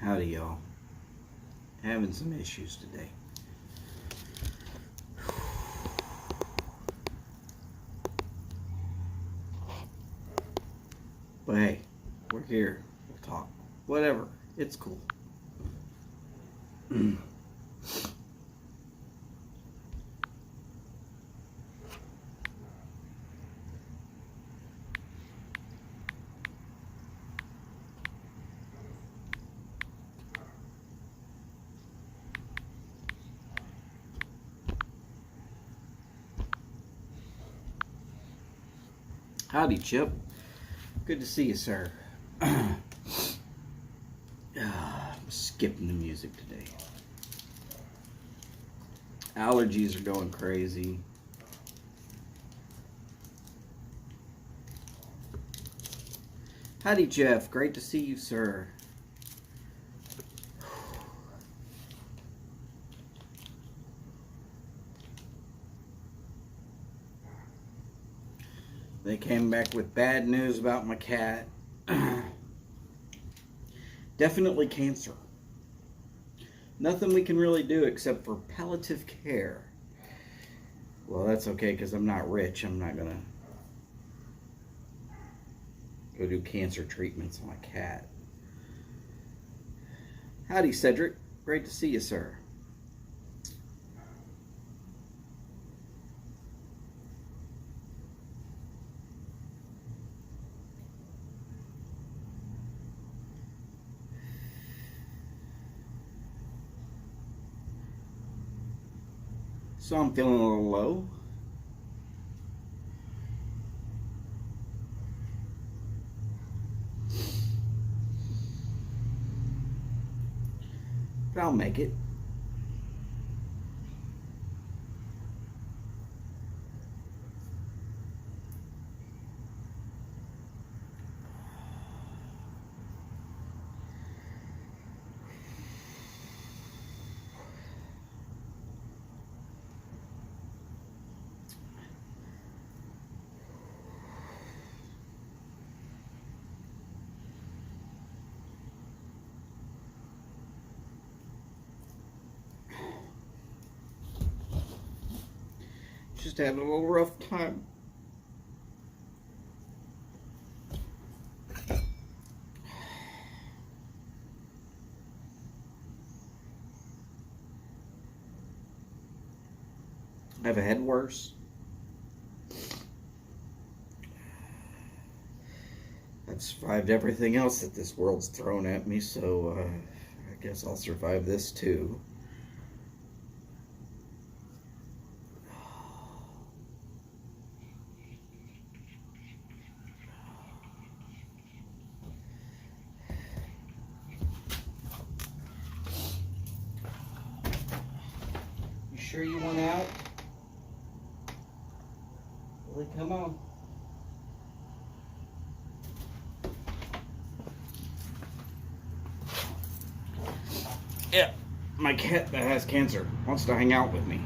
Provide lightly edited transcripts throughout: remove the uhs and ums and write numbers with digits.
Howdy, y'all. Having some issues today. But hey, we're here. We'll talk. Whatever. It's cool. Howdy, Chip. Good to see you, sir. I'm skipping the music today. Allergies are going crazy. Howdy, Jeff. Great to see you, sir. They came back with bad news about my cat. Definitely cancer. Nothing we can really do except for palliative care. Well, that's okay because I'm not rich. I'm not gonna go do cancer treatments on a cat. Howdy, Cedric. Great to see you, sir. So I'm feeling a little low. But I'll make it. Just having a little rough time. I've had worse. I've survived everything else that this world's thrown at me, so I guess I'll survive this too. Sure you want out? Well, come on. Yeah, my cat that has cancer wants to hang out with me.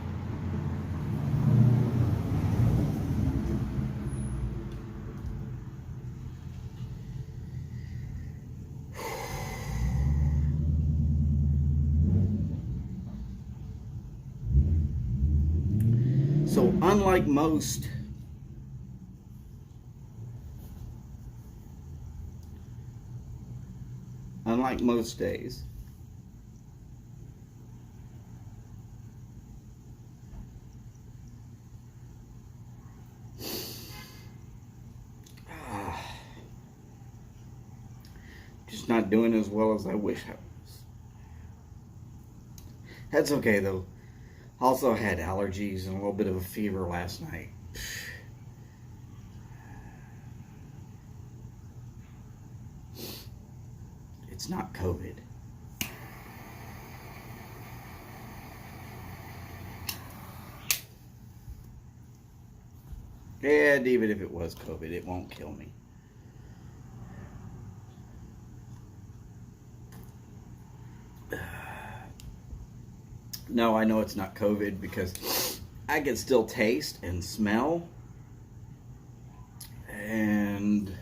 So unlike most days, just not doing as well as I wish I was. That's okay though. Also had allergies and a little bit of a fever last night. It's not COVID. And even if it was COVID, it won't kill me. No, I know it's not COVID because I can still taste and smell. And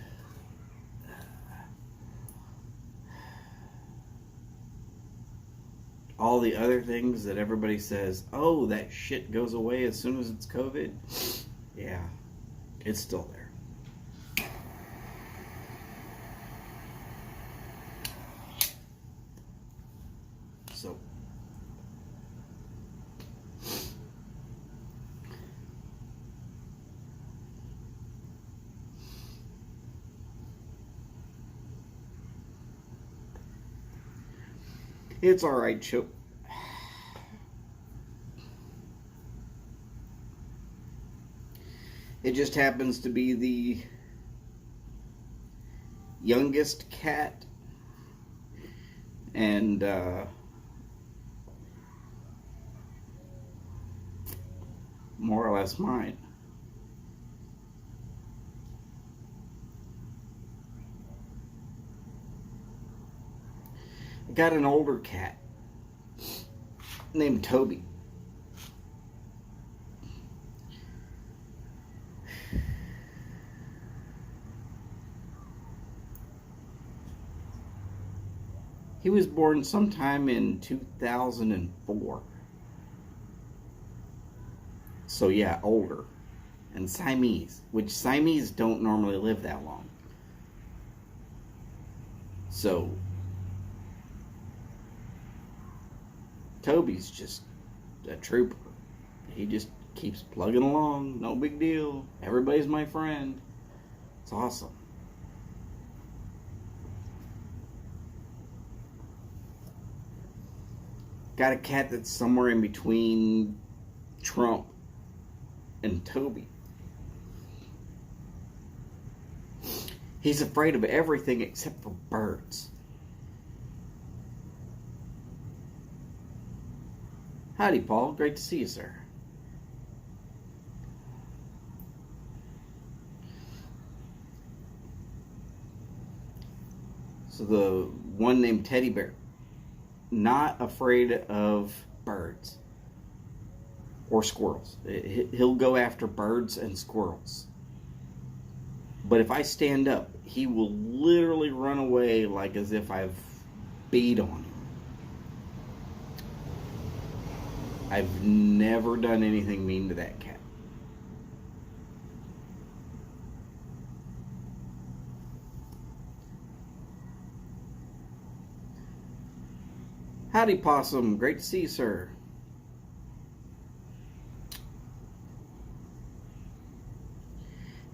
all the other things that everybody says, oh, that shit goes away as soon as it's COVID. Yeah, it's still there. So, it's all right, Chip. It just happens to be the youngest cat, and more or less mine. I got an older cat named Toby. He was born sometime in 2004. So yeah, older. And Siamese, which Siamese don't normally live that long. So Toby's just a trooper. He just keeps plugging along, no big deal. Everybody's my friend. It's awesome. Got a cat that's somewhere in between Trump and Toby. He's afraid of everything except for birds. Howdy, Paul. Great to see you, sir. So the one named Teddy Bear, not afraid of birds or squirrels. He'll go after birds and squirrels. But if I stand up, he will literally run away like as if I've beat on him. I've never done anything mean to that cat. Howdy, Possum. Great to see you, sir.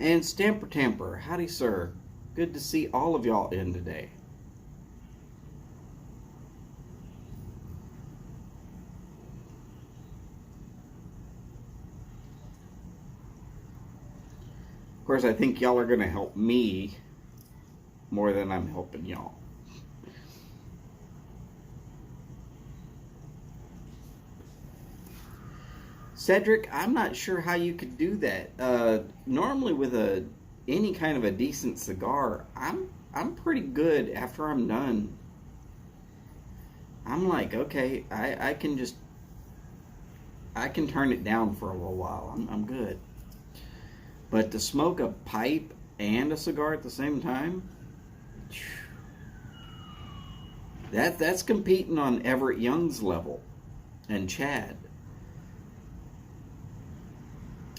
And Stamper Tamper. Howdy, sir. Good to see all of y'all in today. Of course, I think y'all are going to help me more than I'm helping y'all. Cedric, I'm not sure how you could do that. Normally with any kind of a decent cigar, I'm pretty good after I'm done. I'm like, okay, I can turn it down for a little while. I'm good. But to smoke a pipe and a cigar at the same time, that's competing on Everett Young's level and Chad.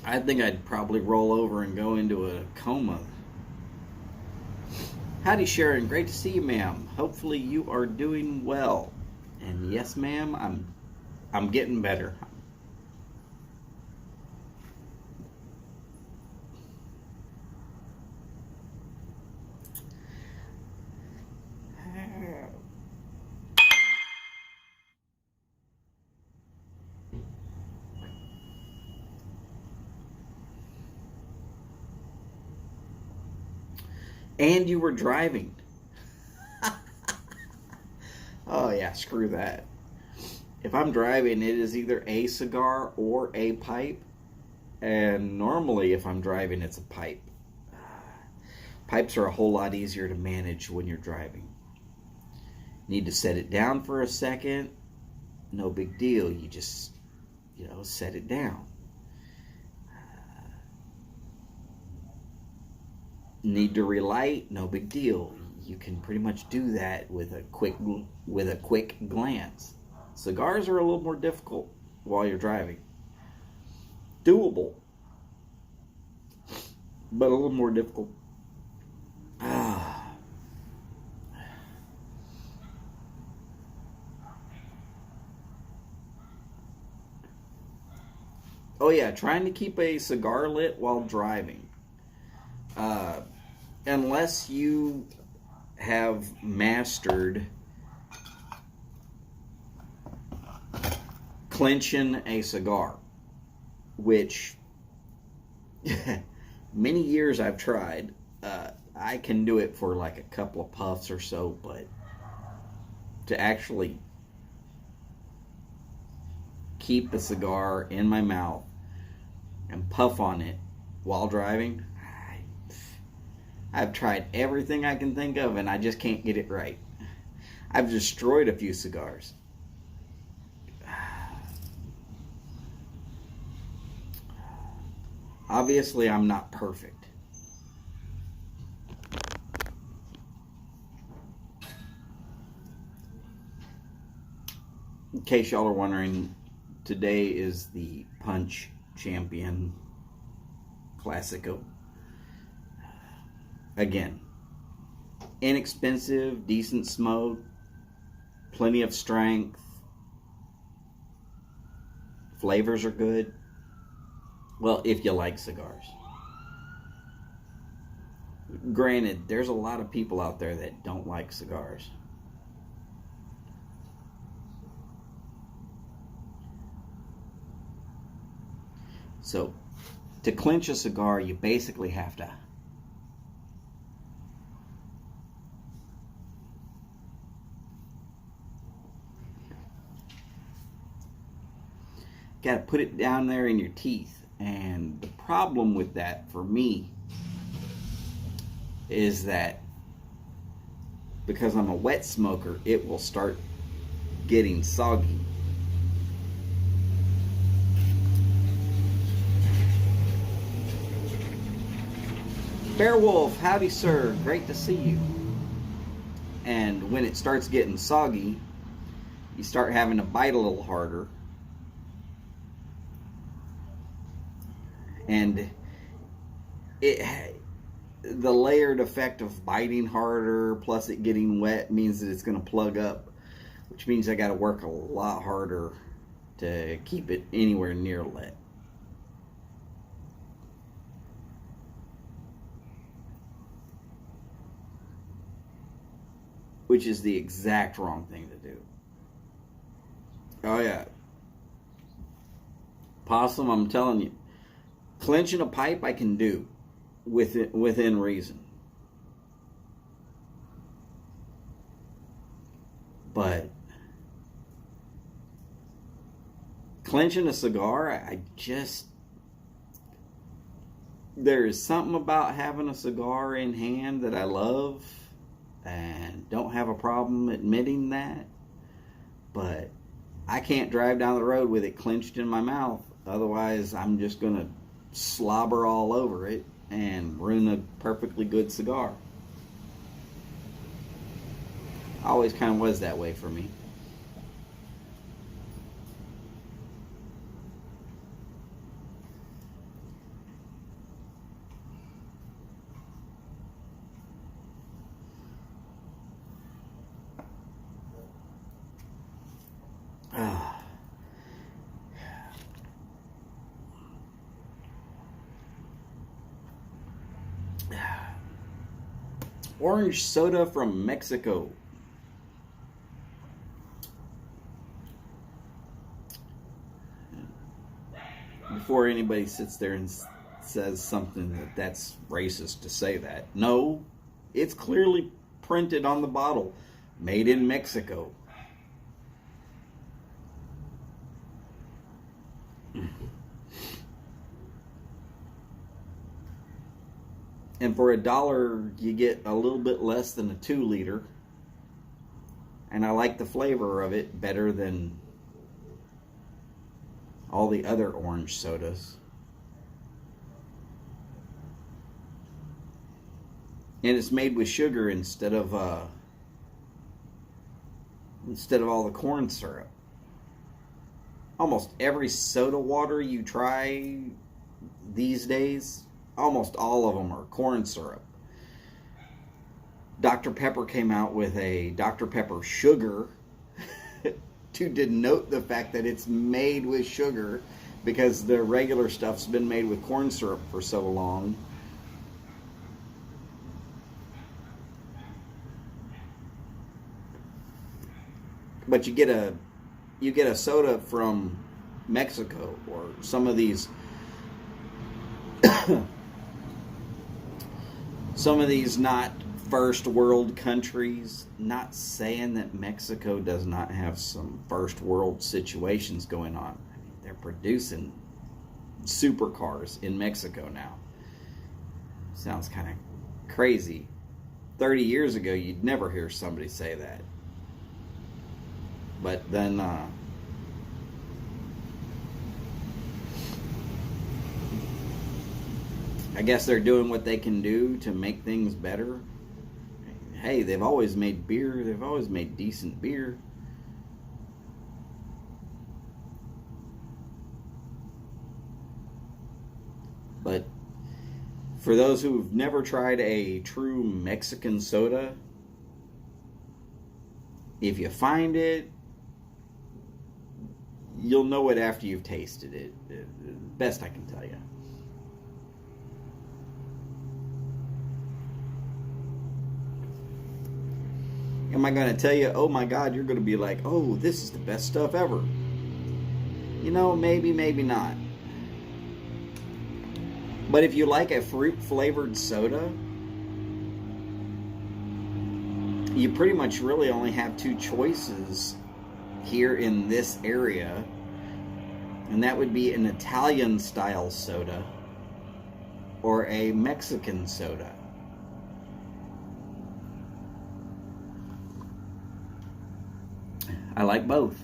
I think I'd probably roll over and go into a coma. Howdy, Sharon. Great to see you, ma'am. Hopefully you are doing well. And yes, ma'am, I'm getting better. And you were driving. Oh yeah, screw that. If I'm driving, it is either a cigar or a pipe. And normally if I'm driving, it's a pipe. Pipes are a whole lot easier to manage when you're driving. Need to set it down for a second. No big deal. You just, set it down. Need to relight? No big deal. You can pretty much do that with a quick glance. Cigars are a little more difficult while you're driving. Doable, but a little more difficult. Oh yeah, trying to keep a cigar lit while driving. Unless you have mastered clenching a cigar, which many years I've tried. I can do it for like a couple of puffs or so, but to actually keep the cigar in my mouth and puff on it while driving, I've tried everything I can think of and I just can't get it right. I've destroyed a few cigars. Obviously, I'm not perfect. In case y'all are wondering, today is the Punch Champion Classico. Again, inexpensive, decent smoke, plenty of strength, flavors are good. Well, if you like cigars. Granted, there's a lot of people out there that don't like cigars. So, to clench a cigar, you basically have to got to put it down there in your teeth. And the problem with that for me is that because I'm a wet smoker, it will start getting soggy. Bearwolf, howdy sir, great to see you. And when it starts getting soggy, you start having to bite a little harder. And the layered effect of biting harder plus it getting wet means that it's going to plug up, which means I got to work a lot harder to keep it anywhere near lit. Which is the exact wrong thing to do. Oh yeah. Possum, I'm telling you. Clenching a pipe I can do within reason. But clenching a cigar, I just... There is something about having a cigar in hand that I love and don't have a problem admitting that. But I can't drive down the road with it clenched in my mouth. Otherwise, I'm just going to slobber all over it and ruin a perfectly good cigar. Always kind of was that way for me. Orange soda from Mexico. Before anybody sits there and says something that's racist to say that. No, it's clearly printed on the bottle. Made in Mexico. And for $1, you get a little bit less than a 2 liter. And I like the flavor of it better than all the other orange sodas. And it's made with sugar instead of all the corn syrup. almost every soda water you try these days, almost all of them are corn syrup. Dr. Pepper came out with a Dr. Pepper sugar to denote the fact that it's made with sugar, because the regular stuff's been made with corn syrup for so long. But you get a soda from Mexico or some of these some of these not first world countries. Not saying that Mexico does not have some first world situations going on. I mean, they're producing supercars in Mexico now. Sounds kind of crazy. 30 years ago, you'd never hear somebody say that. But then I guess they're doing what they can do to make things better. Hey, they've always made beer. They've always made decent beer. But for those who've never tried a true Mexican soda, if you find it, you'll know it after you've tasted it. Best I can tell you. Am I going to tell you, oh my God, you're going to be like, oh, this is the best stuff ever? You know, maybe, maybe not. But if you like a fruit-flavored soda, you pretty much really only have two choices here in this area. And that would be an Italian-style soda or a Mexican soda. I like both.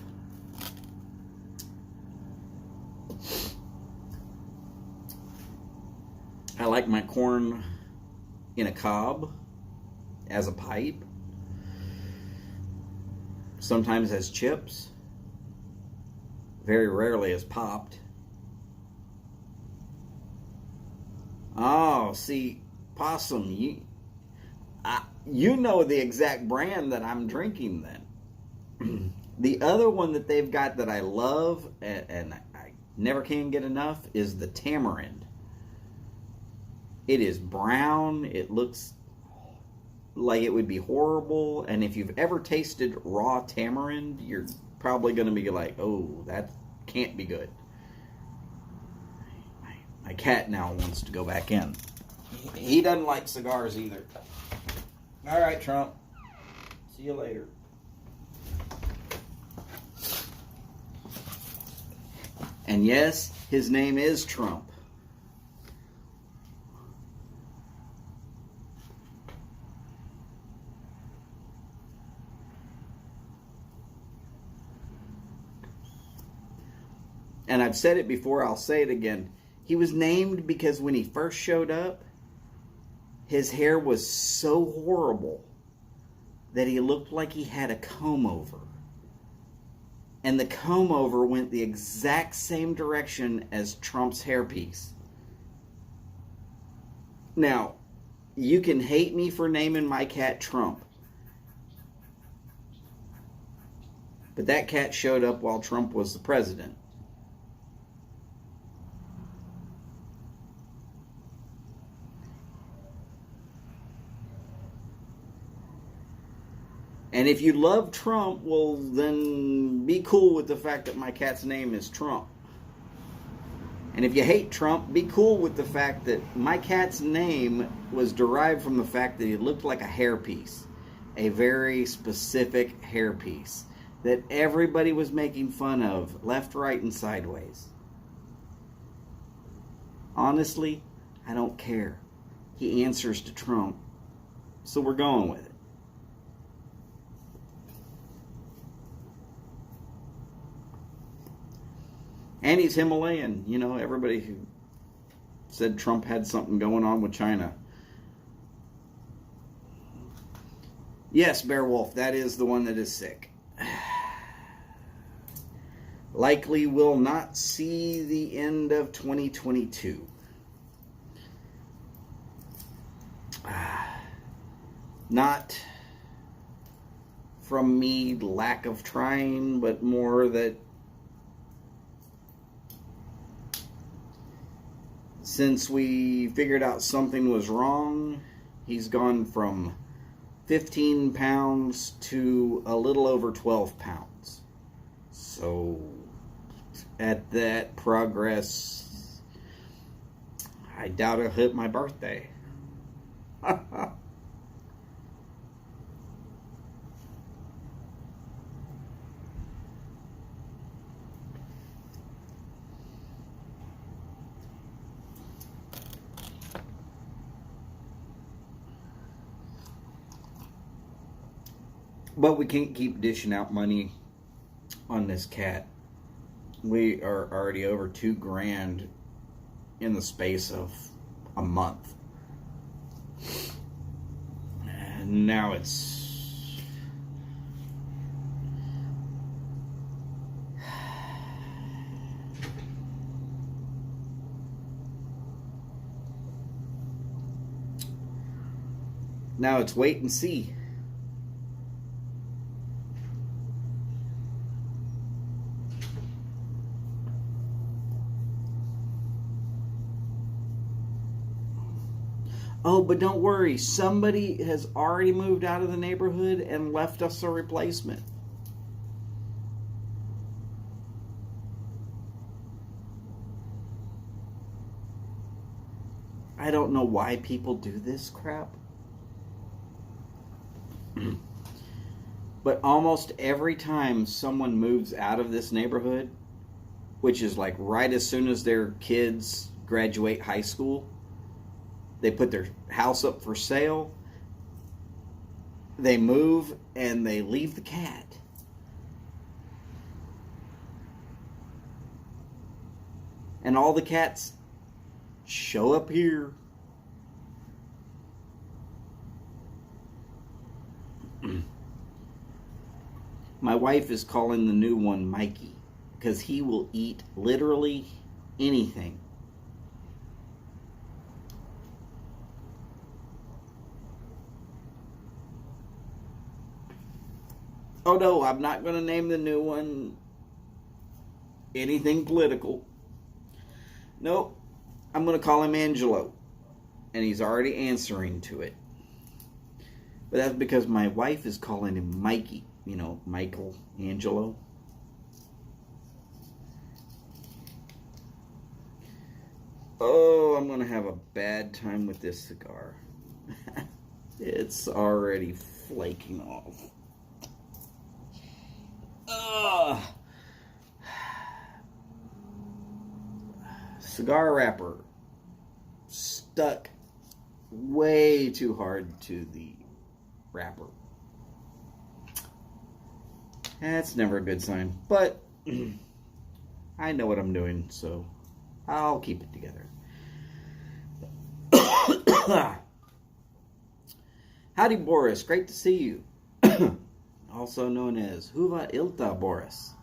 I like my corn in a cob as a pipe. Sometimes as chips. Very rarely as popped. Oh, see, Possum, you know the exact brand that I'm drinking then. The other one that they've got that I love and I never can get enough is the tamarind. It is brown. It looks like it would be horrible. And if you've ever tasted raw tamarind, you're probably going to be like, oh, that can't be good. My cat now wants to go back in. He doesn't like cigars either. All right, Trump. See you later. And yes, his name is Trump. And I've said it before, I'll say it again. He was named because when he first showed up, his hair was so horrible that he looked like he had a comb over. And the comb over went the exact same direction as Trump's hairpiece. Now, you can hate me for naming my cat Trump. But that cat showed up while Trump was the president. And if you love Trump, well, then be cool with the fact that my cat's name is Trump. And if you hate Trump, be cool with the fact that my cat's name was derived from the fact that he looked like a hairpiece. A very specific hairpiece that everybody was making fun of, left, right, and sideways. Honestly, I don't care. He answers to Trump, so we're going with it. And he's Himalayan. You know, everybody who said Trump had something going on with China. Yes, Bear Wolf, that is the one that is sick. likely will not see the end of 2022. Not from me lack of trying, but more that since we figured out something was wrong, he's gone from 15 pounds to a little over 12 pounds. So at that progress, I doubt it'll hit my birthday. But we can't keep dishing out money on this cat. We are already over $2,000 in the space of a month. And now it's... now it's wait and see. Oh, but don't worry. Somebody has already moved out of the neighborhood and left us a replacement. I don't know why people do this crap. But almost every time someone moves out of this neighborhood, which is like right as soon as their kids graduate high school, they put their house up for sale, they move, and they leave the cat. And all the cats show up here. My wife is calling the new one Mikey, because he will eat literally anything. Oh no, I'm not going to name the new one anything political. Nope, I'm going to call him Angelo. And he's already answering to it. But that's because my wife is calling him Mikey. You know, Michael Angelo. Oh, I'm going to have a bad time with this cigar. It's already flaking off. Cigar wrapper stuck way too hard to the wrapper. That's never a good sign, but I know what I'm doing, so I'll keep it together. Howdy, Boris. Great to see you. Also known as Huva Ilta, Boris.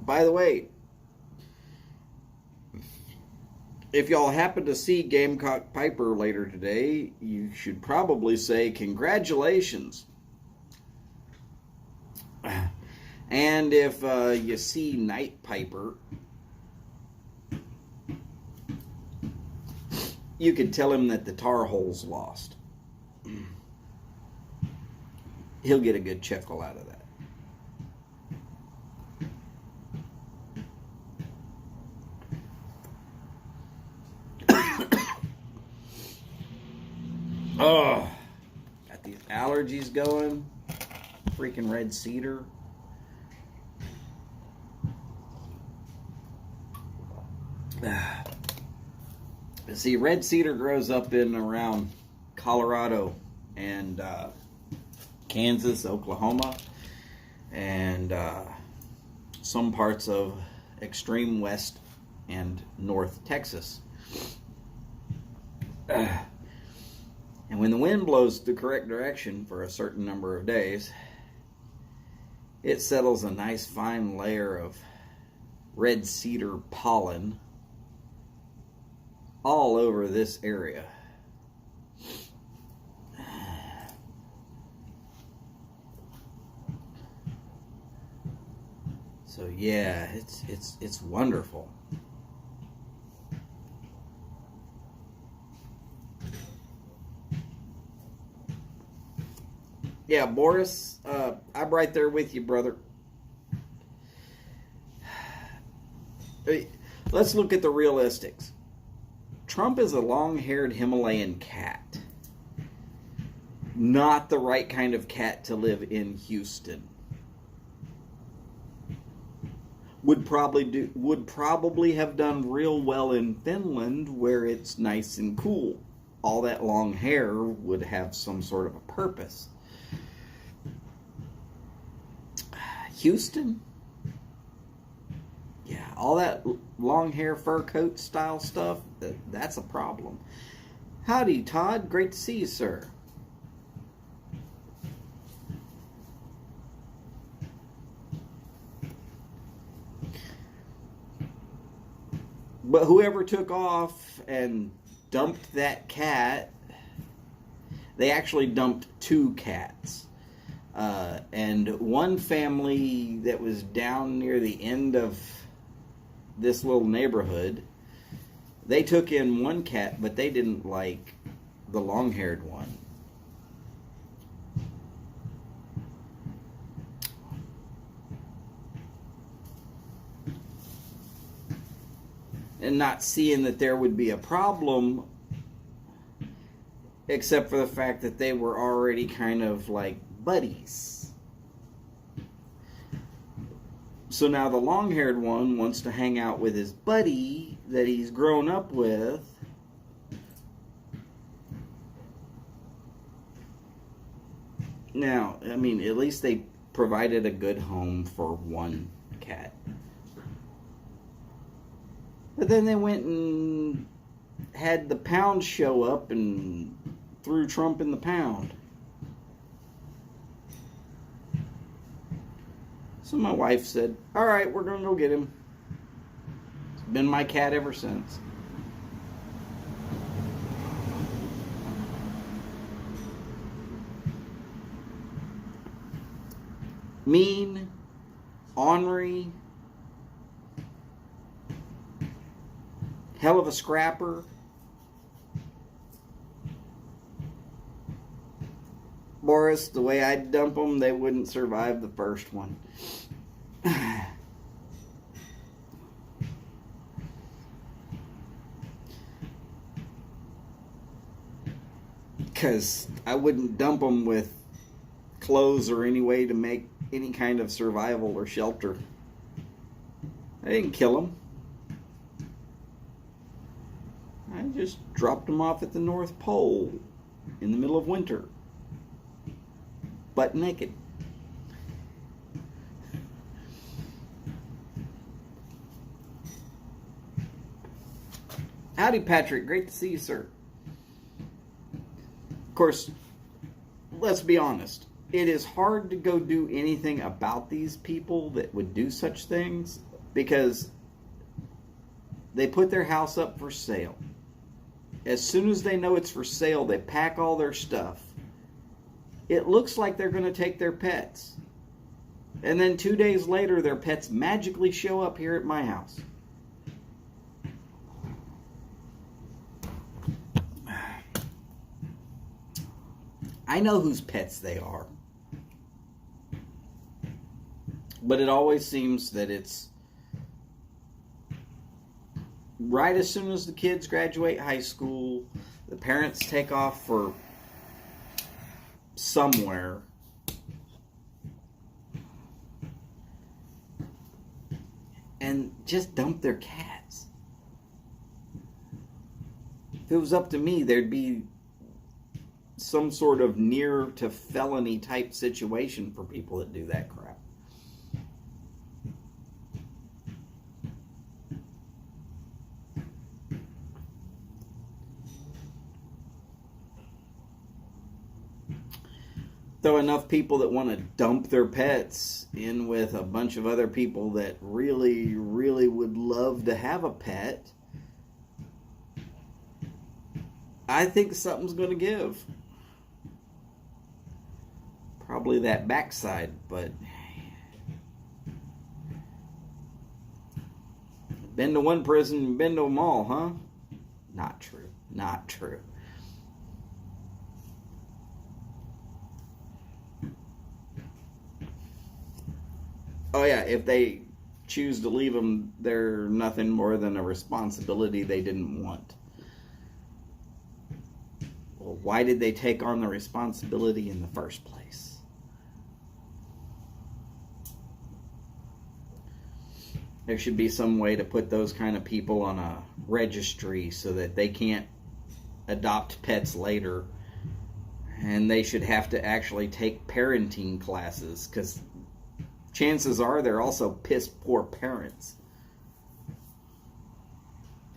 By the way, if y'all happen to see Gamecock Piper later today, you should probably say congratulations. And if you see Night Piper, you could tell him that the tar hole's lost. He'll get a good chuckle out of that. Oh, got these allergies going. Freaking red cedar. See, red cedar grows up in around Colorado and Kansas, Oklahoma, and some parts of extreme west and north Texas. And when the wind blows the correct direction for a certain number of days, it settles a nice fine layer of red cedar pollen all over this area. So yeah, it's wonderful. Yeah, Boris, I'm right there with you, brother. Let's look at the realistics. Trump is a long-haired Himalayan cat. Not the right kind of cat to live in Houston. Would probably have done real well in Finland, where it's nice and cool. All that long hair would have some sort of a purpose. Houston? Yeah, all that long hair, fur coat style stuff, that's a problem. Howdy, Todd. Great to see you, sir. But whoever took off and dumped that cat, they actually dumped 2 cats. And one family that was down near the end of this little neighborhood, they took in 1 cat, but they didn't like the long-haired one. And not seeing that there would be a problem, except for the fact that they were already kind of like buddies. So now the long-haired one wants to hang out with his buddy that he's grown up with. Now, I mean, at least they provided a good home for 1 cat. But then they went and had the pound show up and threw Trump in the pound. So my wife said, all right, we're going to go get him. It's been my cat ever since. Mean, ornery, hell of a scrapper. Boris, the way I'd dump them, they wouldn't survive the first one. Because I wouldn't dump them with clothes or any way to make any kind of survival or shelter. I didn't kill them. I just dropped them off at the North Pole in the middle of winter. Butt naked. Howdy, Patrick. Great to see you, sir. Of course, let's be honest. It is hard to go do anything about these people that would do such things because they put their house up for sale. As soon as they know it's for sale, they pack all their stuff. It looks like they're going to take their pets. And then 2 days later, their pets magically show up here at my house. I know whose pets they are. But it always seems that it's right as soon as the kids graduate high school, the parents take off for somewhere. And just dump their cats. If it was up to me, there'd be some sort of near to felony type situation for people that do that crap. Though enough people that want to dump their pets in with a bunch of other people that really, really would love to have a pet, I think something's going to give. Probably that backside, but been to one prison, been to them all, huh? Not true. Not true. Oh yeah, if they choose to leave them, they're nothing more than a responsibility they didn't want. Well, why did they take on the responsibility in the first place? There should be some way to put those kind of people on a registry so that they can't adopt pets later. And they should have to actually take parenting classes, because chances are they're also piss poor parents.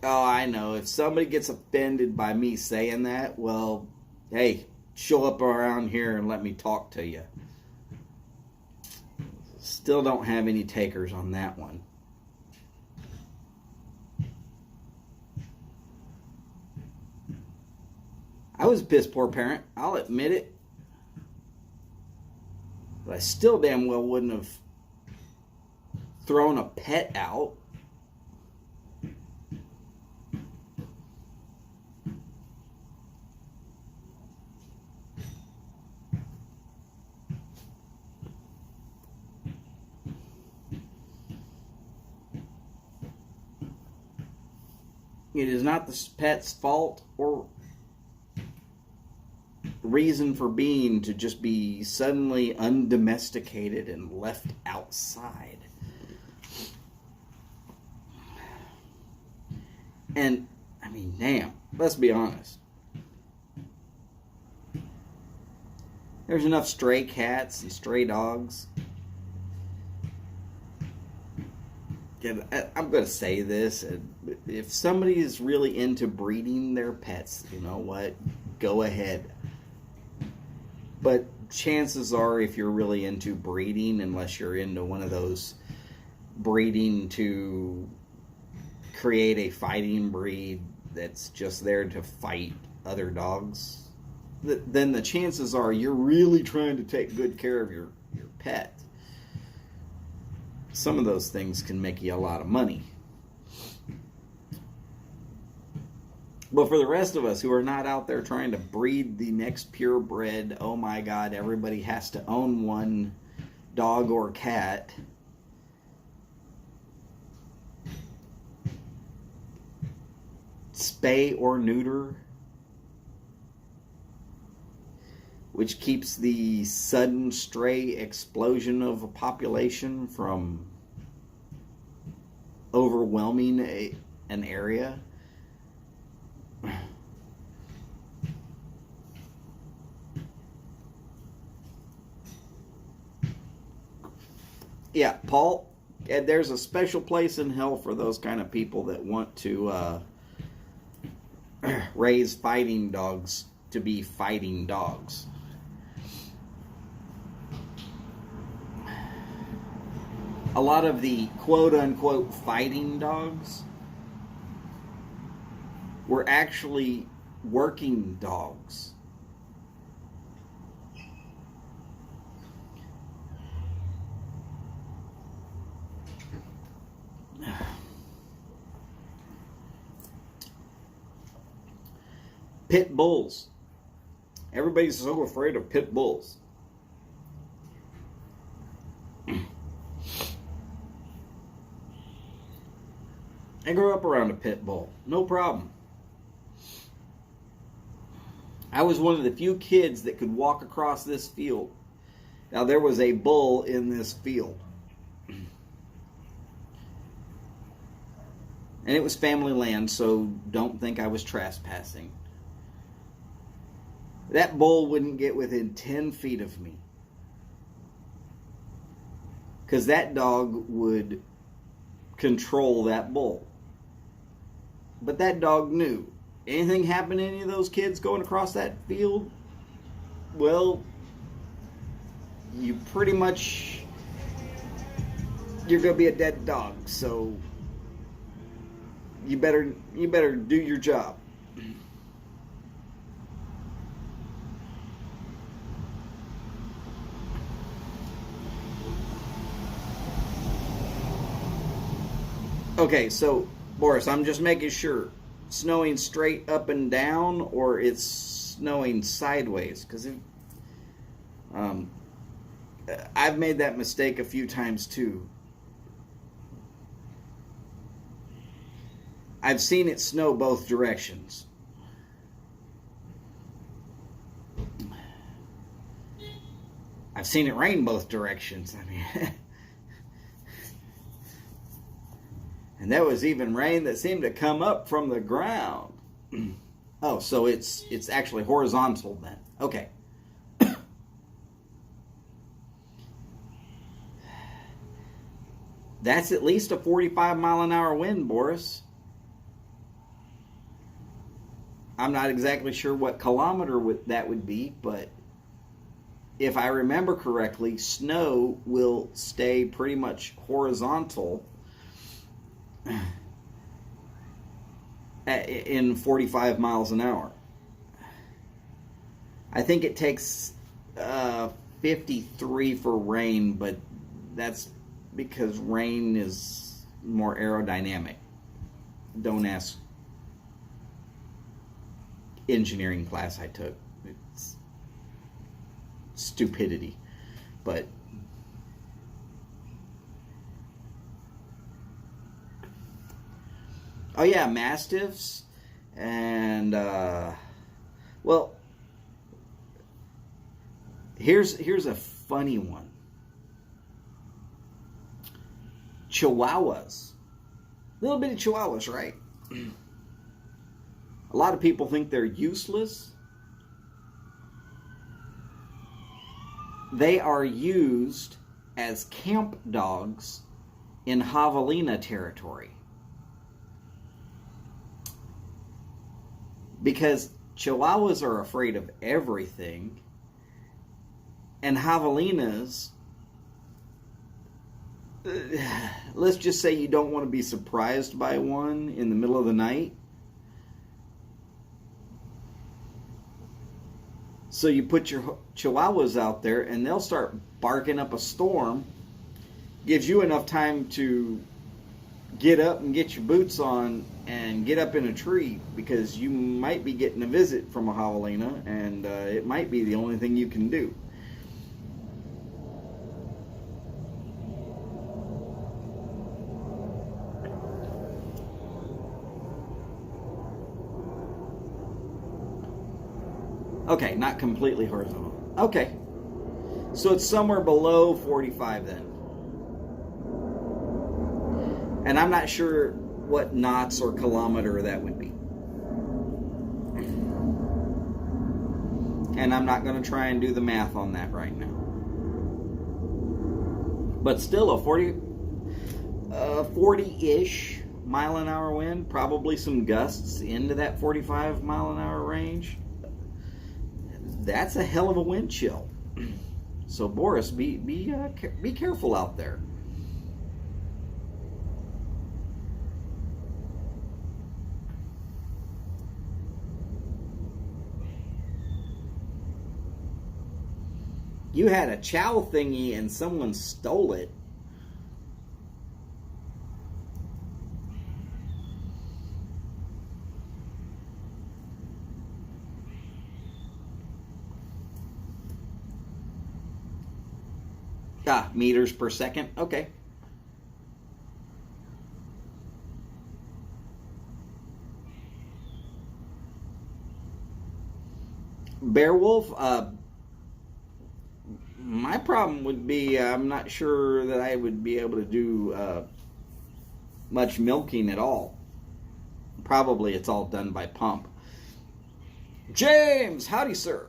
Oh, I know. If somebody gets offended by me saying that, well, hey, show up around here and let me talk to you. Still don't have any takers on that one. I was a piss poor parent. I'll admit it. But I still damn well wouldn't have thrown a pet out. It is not the pet's fault or reason for being to just be suddenly undomesticated and left outside. And, I mean, damn, let's be honest. There's enough stray cats and stray dogs. I'm going to say this. If somebody is really into breeding their pets, you know what? Go ahead. But chances are, if you're really into breeding, unless you're into one of those breeding to create a fighting breed that's just there to fight other dogs, then the chances are you're really trying to take good care of your pet. Some of those things can make you a lot of money. But for the rest of us who are not out there trying to breed the next purebred, oh my God, everybody has to own one dog or cat. Spay or neuter, which keeps the sudden stray explosion of a population from overwhelming an area. Yeah, Paul, there's a special place in hell for those kind of people that want to raise fighting dogs to be fighting dogs. A lot of the quote-unquote fighting dogs were actually working dogs. Pit bulls. Everybody's so afraid of pit bulls. I grew up around a pit bull. No problem. I was one of the few kids that could walk across this field. Now, there was a bull in this field. And it was family land, so don't think I was trespassing. That bull wouldn't get within 10 feet of me, because that dog would control that bull. But that dog knew. Anything happened to any of those kids going across that field, well, you pretty much, you're going to be a dead dog. So you better do your job. Okay, so Boris, I'm just making sure. Snowing straight up and down, or it's snowing sideways? Because I've made that mistake a few times too. I've seen it snow both directions. I've seen it rain both directions. I mean, and there was even rain that seemed to come up from the ground. Oh, so it's actually horizontal then. Okay. That's at least a 45-mile-an-hour wind, Boris. I'm not exactly sure what kilometer that would be, but if I remember correctly, snow will stay pretty much horizontal in 45 miles an hour. I think it takes 53 for rain, but that's because rain is more aerodynamic. Don't ask engineering class I took. It's stupidity. But oh yeah, mastiffs and well, here's a funny one. Chihuahuas. Little bitty chihuahuas, right? A lot of people think they're useless. They are used as camp dogs in javelina territory. Because chihuahuas are afraid of everything, and javelinas, let's just say you don't want to be surprised by one in the middle of the night. So you put your chihuahuas out there and they'll start barking up a storm. Gives you enough time to get up and get your boots on and get up in a tree, because you might be getting a visit from a javelina, and it might be the only thing you can do. Okay, not completely horizontal. Okay. So it's somewhere below 45 then. And I'm not sure what knots or kilometer that would be. And I'm not going to try and do the math on that right now. But still a 40-ish mile an hour wind, probably some gusts into that 45 mile an hour range. That's a hell of a wind chill. So Boris, be careful out there. You had a chow thingy and someone stole it. Ah, meters per second. Okay. Beowulf, my problem would be I'm not sure that I would be able to do much milking at all. Probably it's all done by pump. James, howdy, sir.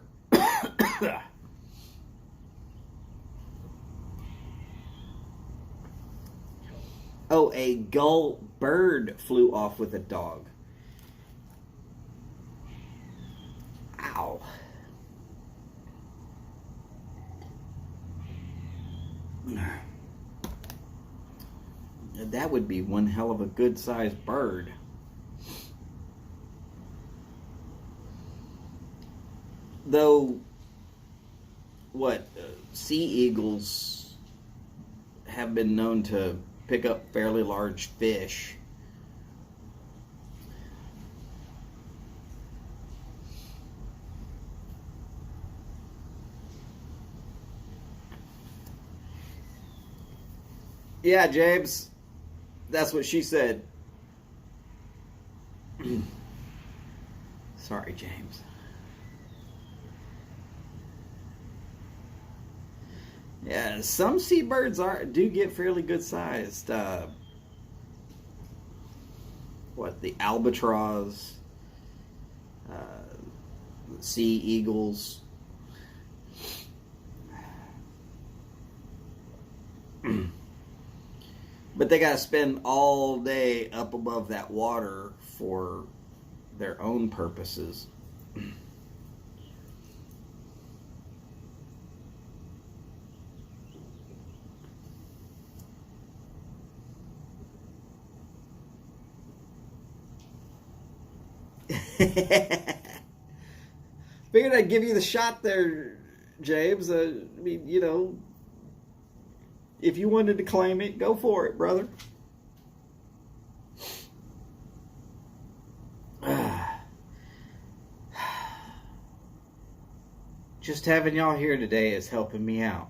Oh, a gull bird flew off with a dog. Ow. That would be one hell of a good-sized bird. Though, sea eagles have been known to pick up fairly large fish. Yeah, James, that's what she said. Sorry, James. Yeah, some seabirds do get fairly good sized. The albatross, sea eagles. But they got to spend all day up above that water for their own purposes. Figured I'd give you the shot there, James. I mean, if you wanted to claim it, go for it, brother. Just having y'all here today is helping me out.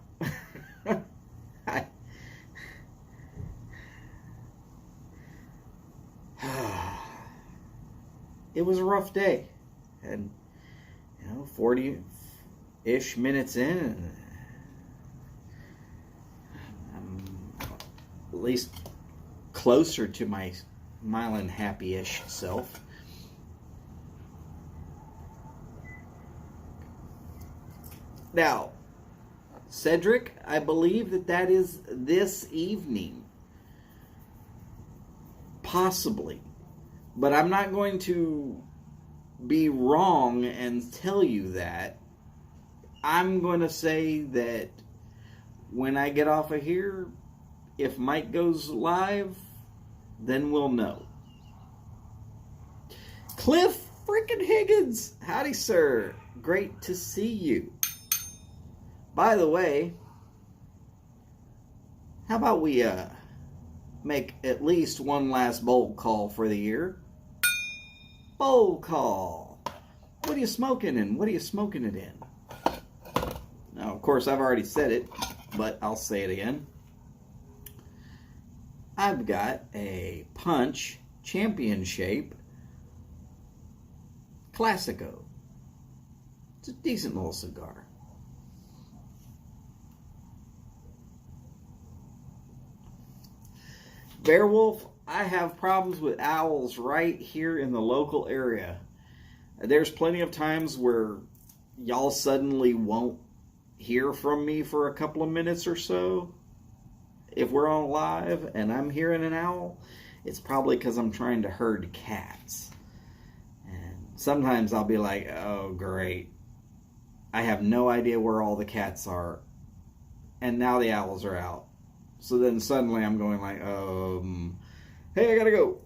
It was a rough day. And, 40-ish minutes in, and at least closer to my smiling, happy-ish self. Now, Cedric, I believe that is this evening. Possibly. But I'm not going to be wrong and tell you that. I'm going to say that when I get off of here, if Mike goes live, then we'll know. Cliff freaking Higgins! Howdy, sir. Great to see you. By the way, how about we make at least one last bowl call for the year? Bowl call. What are you smoking and what are you smoking it in? Now, of course, I've already said it, but I'll say it again. I've got a Punch Champion Shape Classico. It's a decent little cigar. Bearwolf, I have problems with owls right here in the local area. There's plenty of times where y'all suddenly won't hear from me for a couple of minutes or so. If we're on live and I'm hearing an owl, it's probably because I'm trying to herd cats. And sometimes I'll be like, oh great, I have no idea where all the cats are. And now the owls are out. So then suddenly I'm going like, hey, I gotta go.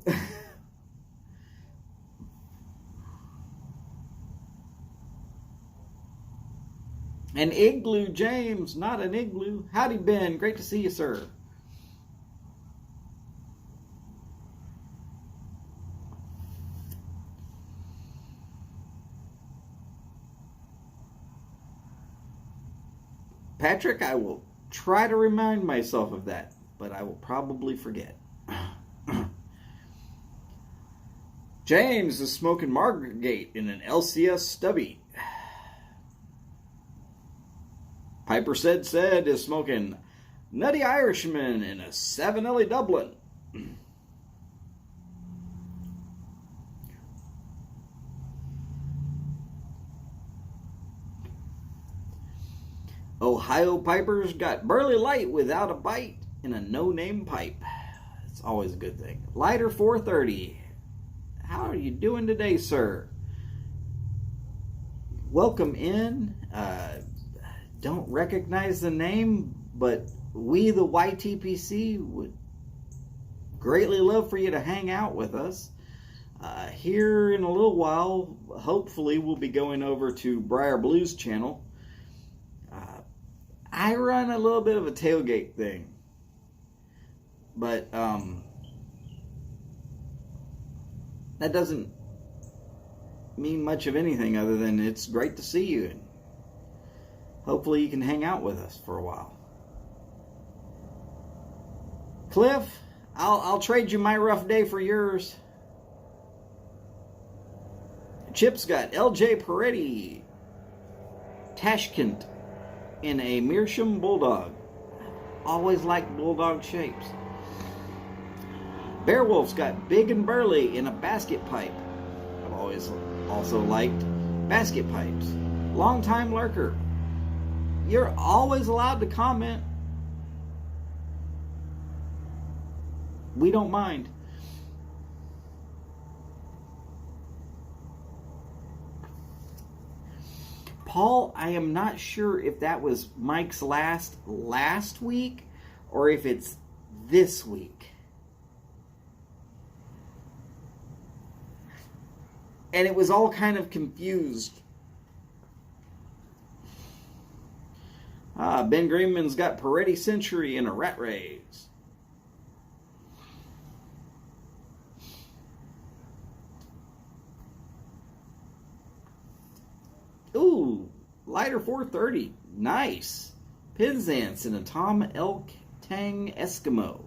An igloo, James, not an igloo. Howdy, Ben. Great to see you, sir. Patrick, I will try to remind myself of that, but I will probably forget. James is smoking Margate in an LCS stubby. Piper said is smoking Nutty Irishman in a 7LA Dublin. Ohio Pipers got Burley Light without a bite in a no-name pipe. It's always a good thing. Lighter 430. How are you doing today, sir? Welcome in. Don't recognize the name, but we, the YTPC, would greatly love for you to hang out with us. Here in a little while, hopefully we'll be going over to Briar Blues channel. I run a little bit of a tailgate thing, but that doesn't mean much of anything other than it's great to see you, and hopefully you can hang out with us for a while. Cliff, I'll trade you my rough day for yours. Chip's got L.J. Peretti, Tashkent in a Meerschaum Bulldog. Always liked bulldog shapes. Bearwolf's got Big and Burly in a basket pipe. I've always also liked basket pipes. Longtime lurker. You're always allowed to comment. We don't mind. Paul, I am not sure if that was Mike's last week or if it's this week. And it was all kind of confused. Ben Greenman's got Peretti Century and a Rat Race. Ooh, Lighter 430. Nice. Penzance and a Tom L. Tang Eskimo.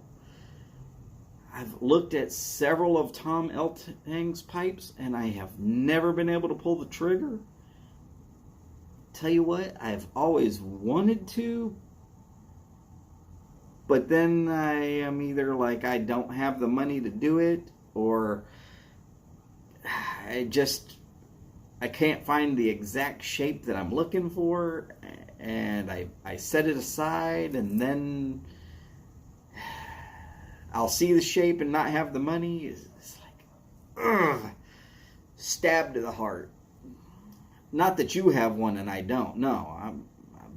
I've looked at several of Tom L. Tang's pipes, and I have never been able to pull the trigger. Tell you what, I've always wanted to, but then I am either like I don't have the money to do it, or I can't find the exact shape that I'm looking for, and I set it aside, and then I'll see the shape and not have the money. It's like, ugh, stabbed to the heart. Not that you have one and I don't. No, I'm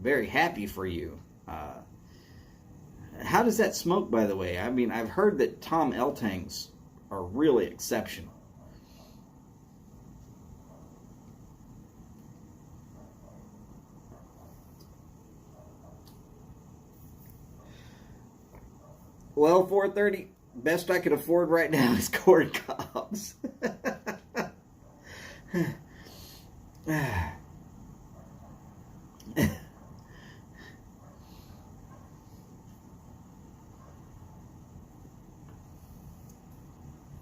very happy for you. How does that smoke, by the way? I mean, I've heard that Tom L. Tangs are really exceptional. Well, 430, best I could afford right now is corn cobs.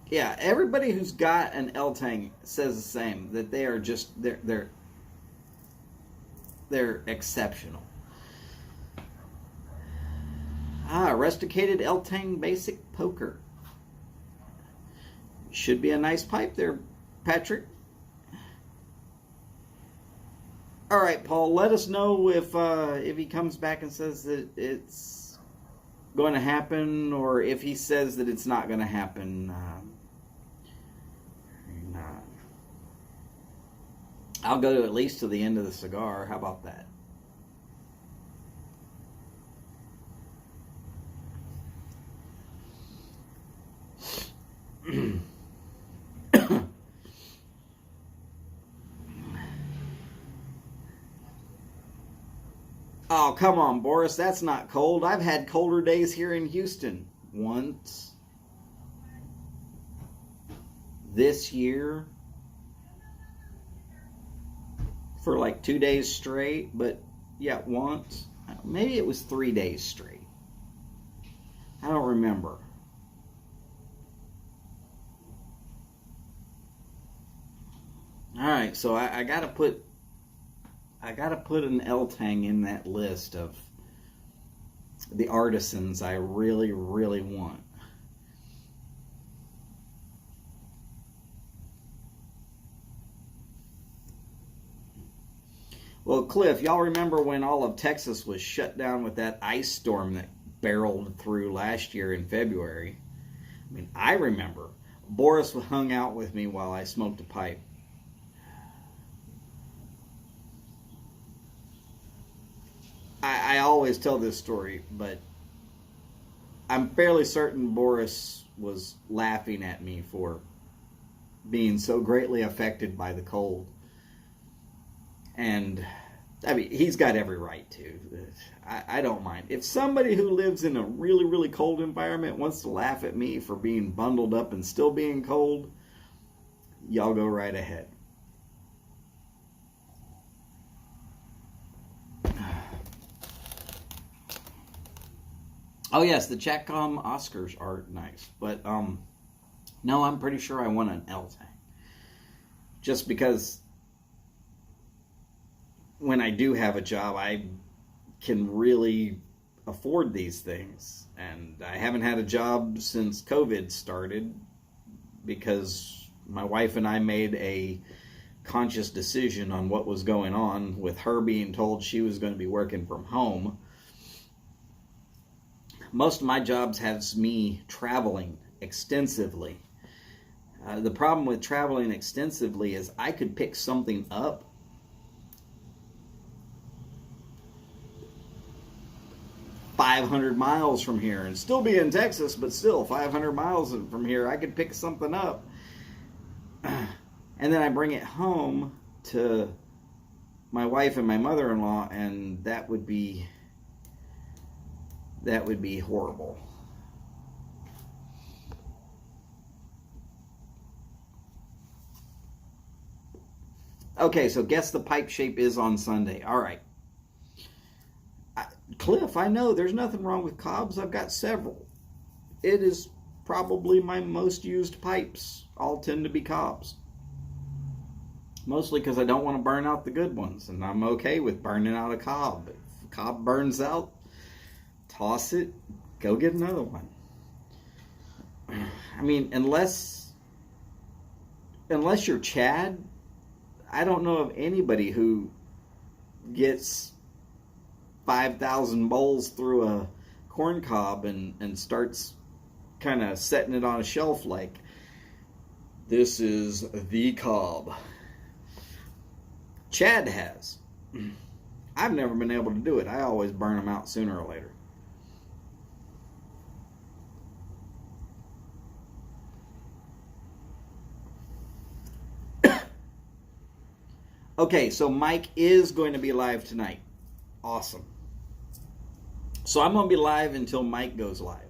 Yeah, everybody who's got an L-Tang says the same, that they are just, they're exceptional. Rusticated L-Tang Basic Poker. Should be a nice pipe there, Patrick. All right, Paul, let us know if he comes back and says that it's going to happen, or if he says that it's not going to happen. I'll go to at least to the end of the cigar. How about that? Oh, come on, Boris. That's not cold. I've had colder days here in Houston once this year for like 2 days straight. But yeah, once. Maybe it was 3 days straight. I don't remember. All right, so I gotta put an L-Tang in that list of the artisans I really, really want. Well, Cliff, y'all remember when all of Texas was shut down with that ice storm that barreled through last year in February? I mean, I remember. Boris hung out with me while I smoked a pipe. I always tell this story, but I'm fairly certain Boris was laughing at me for being so greatly affected by the cold. And I mean, he's got every right to. I don't mind. If somebody who lives in a really, really cold environment wants to laugh at me for being bundled up and still being cold, y'all go right ahead. Oh yes, the Chatcom Oscars are nice, but no, I'm pretty sure I want an L-Tank. Just because when I do have a job, I can really afford these things. And I haven't had a job since COVID started because my wife and I made a conscious decision on what was going on with her being told she was going to be working from home. Most of my jobs has me traveling extensively. The problem with traveling extensively is I could pick something up 500 miles from here and still be in Texas, but still 500 miles from here I could pick something up, and then I bring it home to my wife and my mother-in-law, and that would be horrible. Okay, so guess the pipe shape is on Sunday. All right. Cliff, I know there's nothing wrong with cobs. I've got several. It is probably my most used pipes. All tend to be cobs. Mostly because I don't want to burn out the good ones, and I'm okay with burning out a cob. If a cob burns out, toss it, go get another one. I mean, unless you're Chad, I don't know of anybody who gets 5,000 bowls through a corn cob and starts kind of setting it on a shelf like, this is the cob. Chad has. I've never been able to do it. I always burn them out sooner or later. Okay, so Mike is going to be live tonight. Awesome. So I'm going to be live until Mike goes live.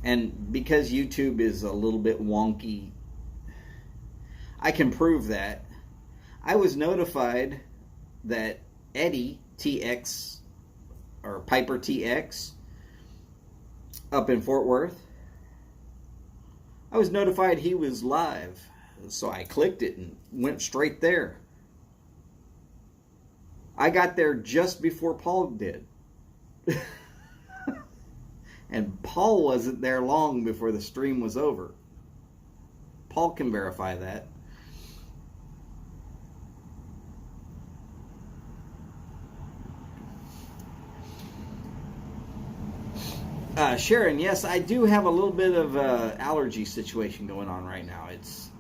And because YouTube is a little bit wonky, I can prove that. I was notified that Eddie TX, or Piper TX, up in Fort Worth, I was notified he was live. So I clicked it and went straight there. I got there just before Paul did. And Paul wasn't there long before the stream was over. Paul can verify that. Sharon, yes, I do have a little bit of allergy situation going on right now. It's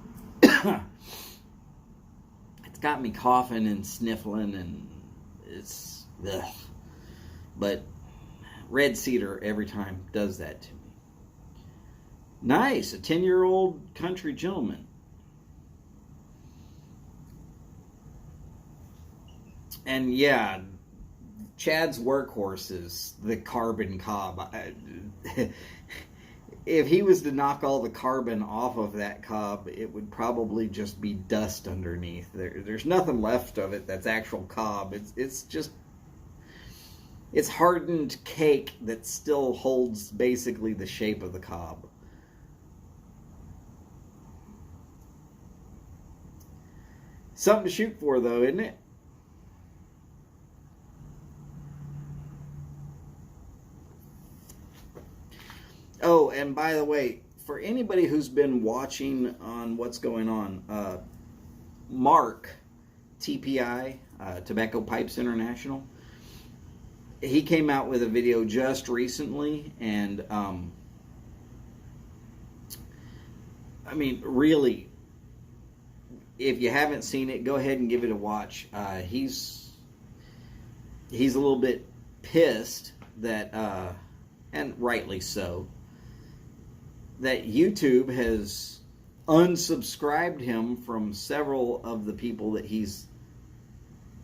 got me coughing and sniffling, and it's ugh. But red cedar every time does that to me. Nice, a 10-year-old country gentleman. And yeah, Chad's workhorse is the carbon cob. If he was to knock all the carbon off of that cob, it would probably just be dust underneath. There's nothing left of it that's actual cob. It's hardened cake that still holds basically the shape of the cob. Something to shoot for, though, isn't it? Oh, and by the way, for anybody who's been watching on what's going on, Mark, TPI, Tobacco Pipes International, he came out with a video just recently, and I mean, really, if you haven't seen it, go ahead and give it a watch. He's a little bit pissed that, and rightly so, that YouTube has unsubscribed him from several of the people that he's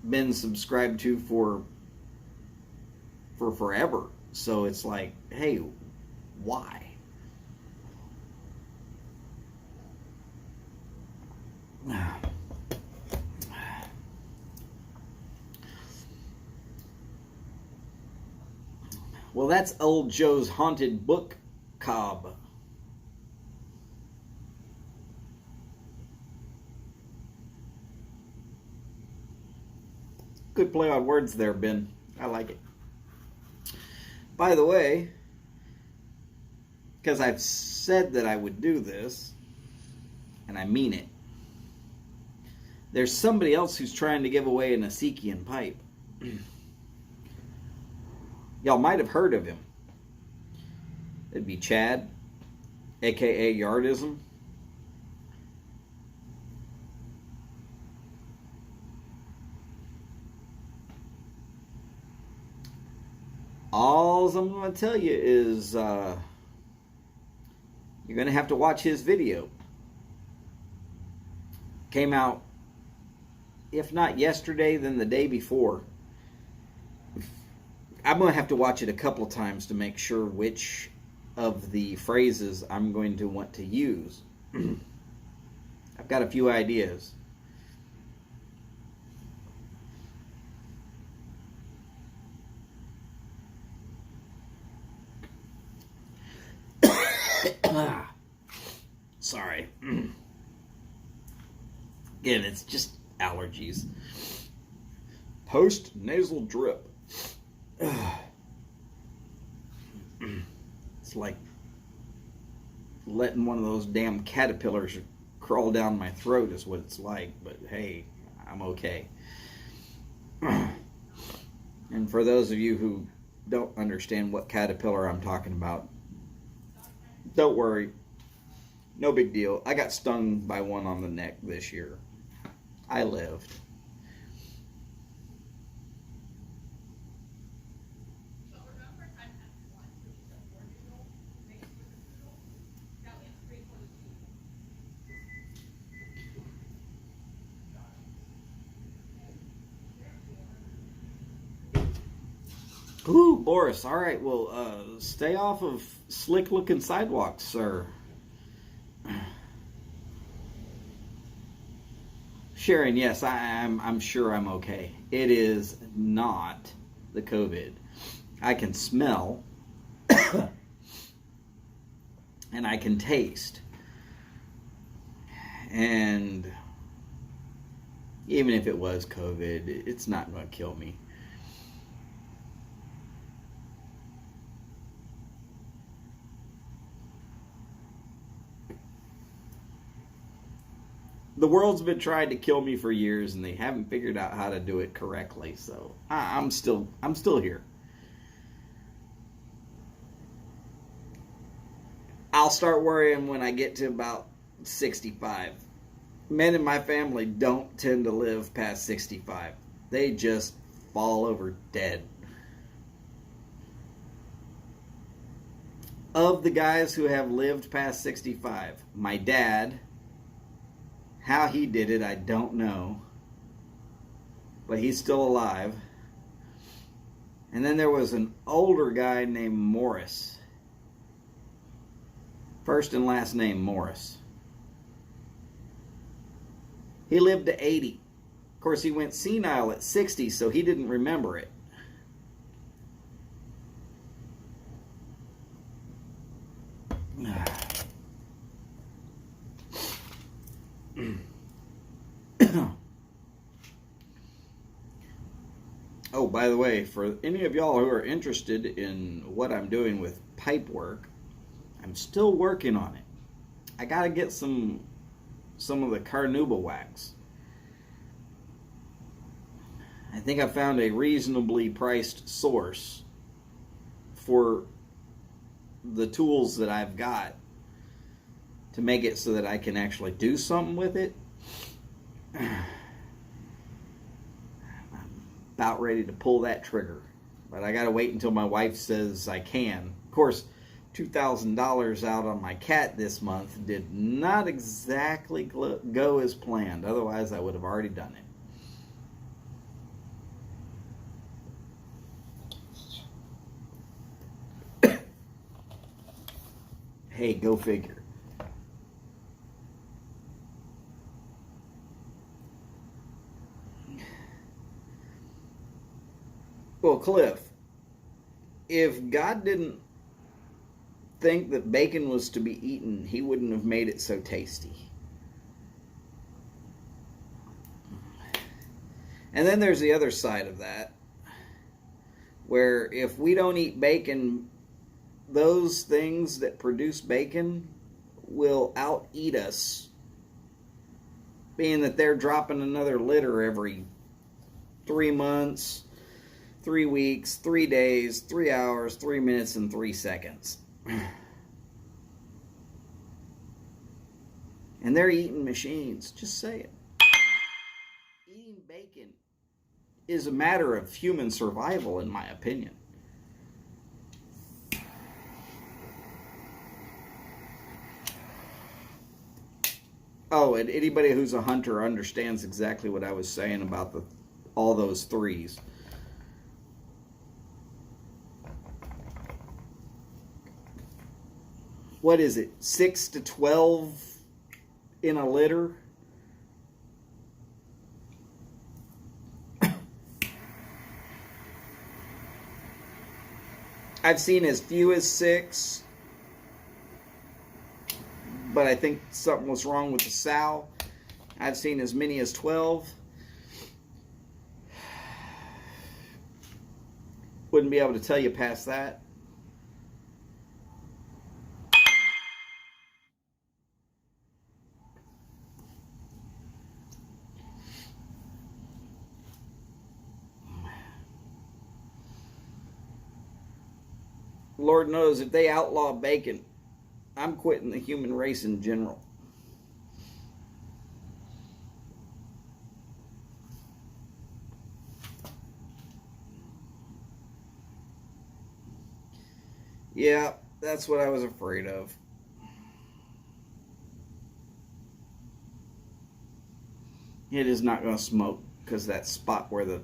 been subscribed to for forever. So it's like, hey, why? Well, that's old Joe's haunted book cob. Good play on words there, Ben. I like it. By the way, because I've said that I would do this, and I mean it, there's somebody else who's trying to give away an Asikian pipe. Y'all might have heard of him. It'd be Chad, aka Yardism. All I'm going to tell you is you're going to have to watch his video. Came out, if not yesterday, then the day before. I'm going to have to watch it a couple of times to make sure which of the phrases I'm going to want to use. I've got a few ideas. Sorry. Again, it's just allergies. Post-nasal drip. It's like letting one of those damn caterpillars crawl down my throat is what it's like. But hey, I'm okay. And for those of you who don't understand what caterpillar I'm talking about, don't worry. No big deal. I got stung by one on the neck this year. I lived. Ooh, Boris. All right, well, stay off of slick-looking sidewalks, sir. Sharon, yes, I'm sure I'm okay. It is not the COVID. I can smell and I can taste. And even if it was COVID, it's not going to kill me. The world's been trying to kill me for years, and they haven't figured out how to do it correctly. So I'm still here. I'll start worrying when I get to about 65. Men in my family don't tend to live past 65. They just fall over dead. Of the guys who have lived past 65, my dad, how he did it, I don't know. But he's still alive. And then there was an older guy named Morris. First and last name Morris. He lived to 80. Of course, he went senile at 60, so he didn't remember it. Oh, by the way, for any of y'all who are interested in what I'm doing with pipe work, I'm still working on it. I gotta get some of the carnauba wax. I think I found a reasonably priced source for the tools that I've got to make it so that I can actually do something with it. I'm about ready to pull that trigger. But I got to wait until my wife says I can. Of course, $2,000 out on my cat this month did not exactly go as planned. Otherwise, I would have already done it. Hey, go figure. Well, Cliff, if God didn't think that bacon was to be eaten, he wouldn't have made it so tasty. And then there's the other side of that, where if we don't eat bacon, those things that produce bacon will out-eat us, being that they're dropping another litter every 3 months, 3 weeks, 3 days, 3 hours, 3 minutes, and 3 seconds. And they're eating machines. Just say it. Eating bacon is a matter of human survival, in my opinion. Oh, and anybody who's a hunter understands exactly what I was saying about all those threes. What is it? 6 to 12 in a litter? I've seen as few as 6, but I think something was wrong with the sow. I've seen as many as 12. Wouldn't be able to tell you past that. Lord knows if they outlaw bacon, I'm quitting the human race in general. Yeah, that's what I was afraid of. It is not going to smoke because that spot where the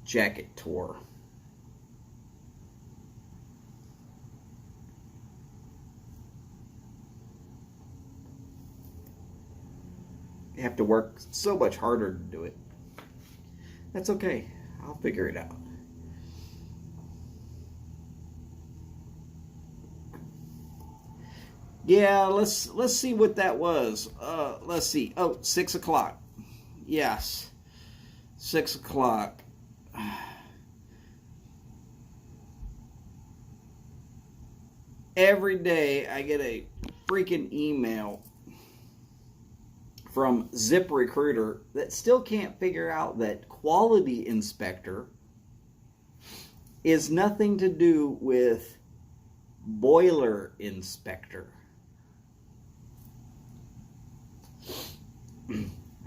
jacket tore. You have to work so much harder to do it. That's okay. I'll figure it out. Yeah, let's see what that was. Let's see. Oh, 6 o'clock. Yes. 6 o'clock. Every day I get a freaking email from ZipRecruiter that still can't figure out that quality inspector is nothing to do with boiler inspector.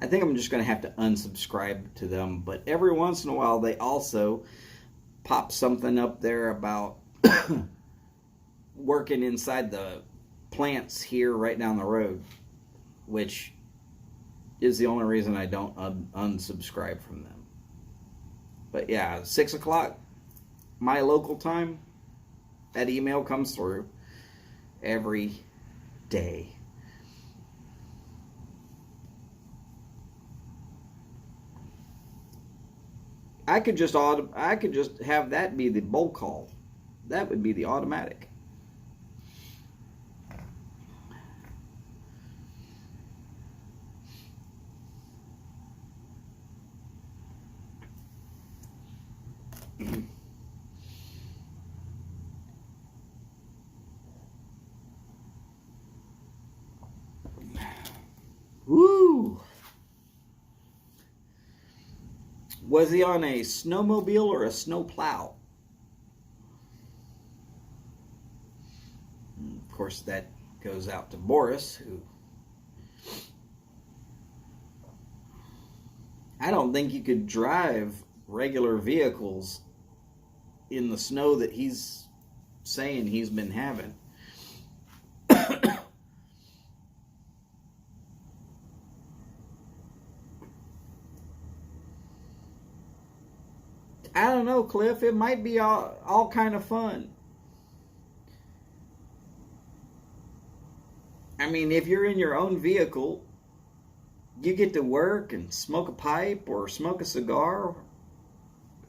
I think I'm just going to have to unsubscribe to them, but every once in a while they also pop something up there about working inside the plants here right down the road, which is the only reason I don't unsubscribe from them. But yeah, 6 o'clock, my local time, that email comes through every day. I could just have that be the bull call. That would be the automatic. Woo! Was he on a snowmobile or a snowplow? Of course, that goes out to Boris, who I don't think you could drive regular vehicles in the snow that he's saying he's been having. I don't know, Cliff. It might be all kind of fun. I mean, if you're in your own vehicle, you get to work and smoke a pipe or smoke a cigar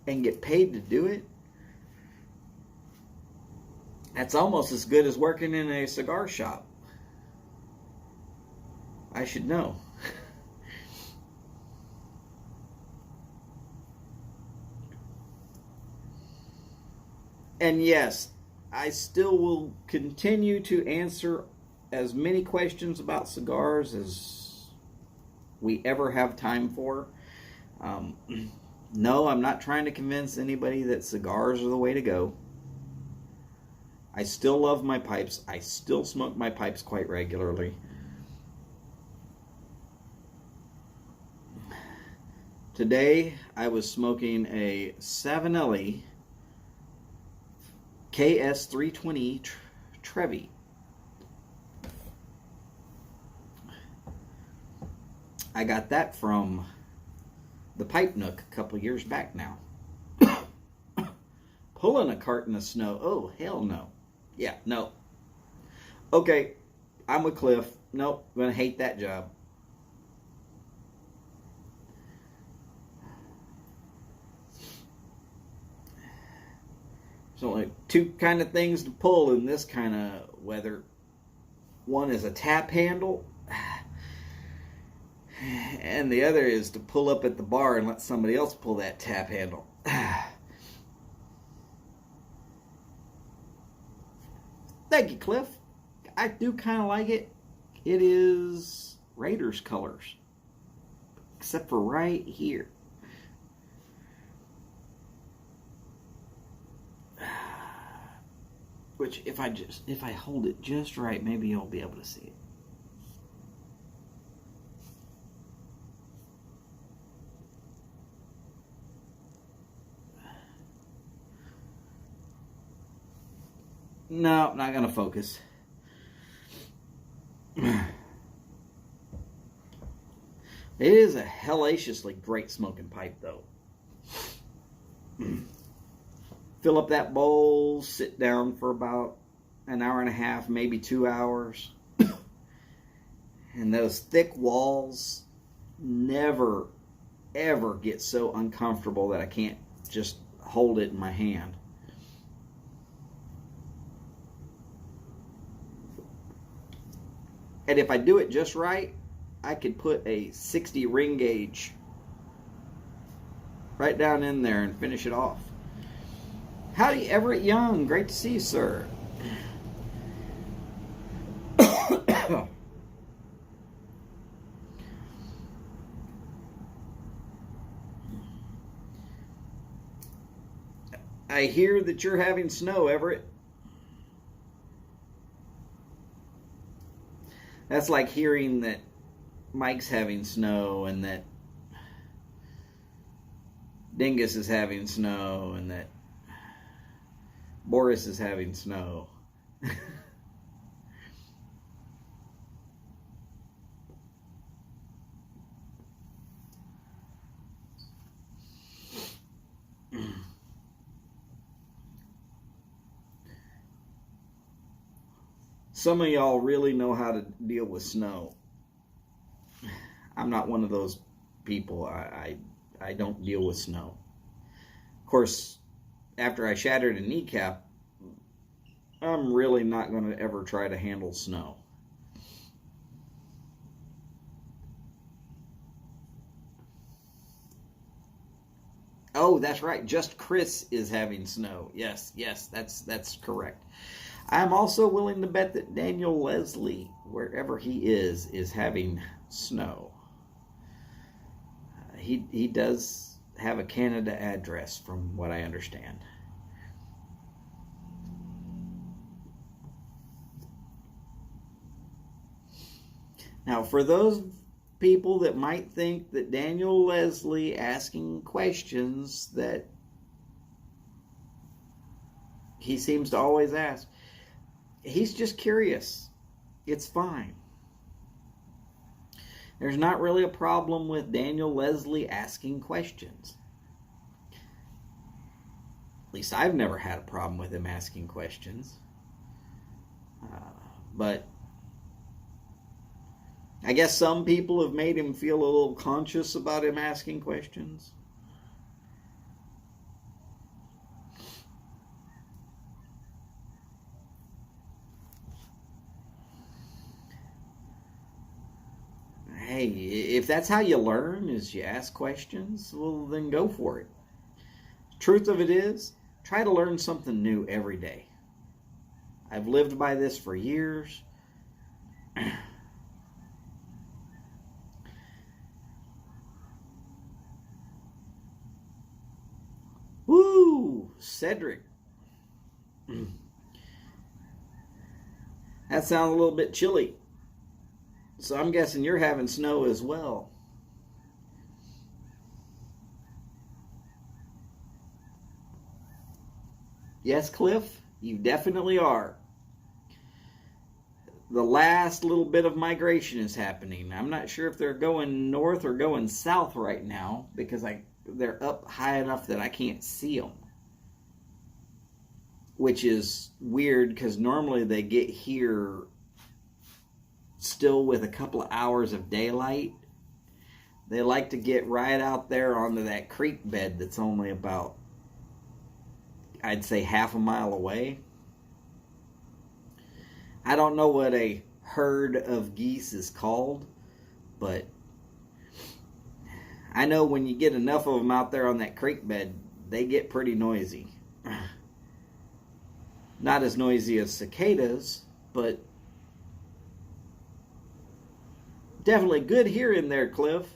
and get paid to do it. That's almost as good as working in a cigar shop. I should know. And yes, I still will continue to answer as many questions about cigars as we ever have time for. No, I'm not trying to convince anybody that cigars are the way to go. I still love my pipes. I still smoke my pipes quite regularly. Today, I was smoking a Savinelli KS320 Trevi. I got that from the Pipe Nook a couple years back now. Pulling a carton of snow. Oh, hell no. Yeah, no. Okay, I'm with Cliff. Nope, I'm going to hate that job. There's only two kind of things to pull in this kind of weather. One is a tap handle, and the other is to pull up at the bar and let somebody else pull that tap handle. Thank you, Cliff. I do kind of like it. It is Raiders colors, except for right here. Which, if I hold it just right, maybe you'll be able to see it. No, not gonna focus. It is a hellaciously great smoking pipe, though. Fill up that bowl, sit down for about an hour and a half, maybe 2 hours. And those thick walls never, ever get so uncomfortable that I can't just hold it in my hand. And if I do it just right, I could put a 60 ring gauge right down in there and finish it off. Howdy, Everett Young. Great to see you, sir. I hear that you're having snow, Everett. That's like hearing that Mike's having snow and that Dingus is having snow and that Boris is having snow. Some of y'all really know how to deal with snow. I'm not one of those people. I don't deal with snow. Of course, after I shattered a kneecap, I'm really not going to ever try to handle snow. Oh, that's right. Just Chris is having snow. Yes, that's correct. I'm also willing to bet that Daniel Leslie, wherever he is having snow. He does have a Canada address, from what I understand. Now, for those people that might think that Daniel Leslie asking questions that He seems to always ask. He's just curious. It's fine. There's not really a problem with Daniel Leslie asking questions. At least I've never had a problem with him asking questions. But I guess some people have made him feel a little conscious about him asking questions. Hey, if that's how you learn, is you ask questions, well, then go for it. Truth of it is, try to learn something new every day. I've lived by this for years. Woo! Cedric. That sounds a little bit chilly. So I'm guessing you're having snow as well. Yes, Cliff, you definitely are. The last little bit of migration is happening. I'm not sure if they're going north or going south right now because they're up high enough that I can't see them. Which is weird because normally they get here still with a couple of hours of daylight. They like to get right out there onto that creek bed that's only about, I'd say, half a mile away. I don't know what a herd of geese is called, but I know when you get enough of them out there on that creek bed, they get pretty noisy. Not as noisy as cicadas, but definitely good hearing there, Cliff.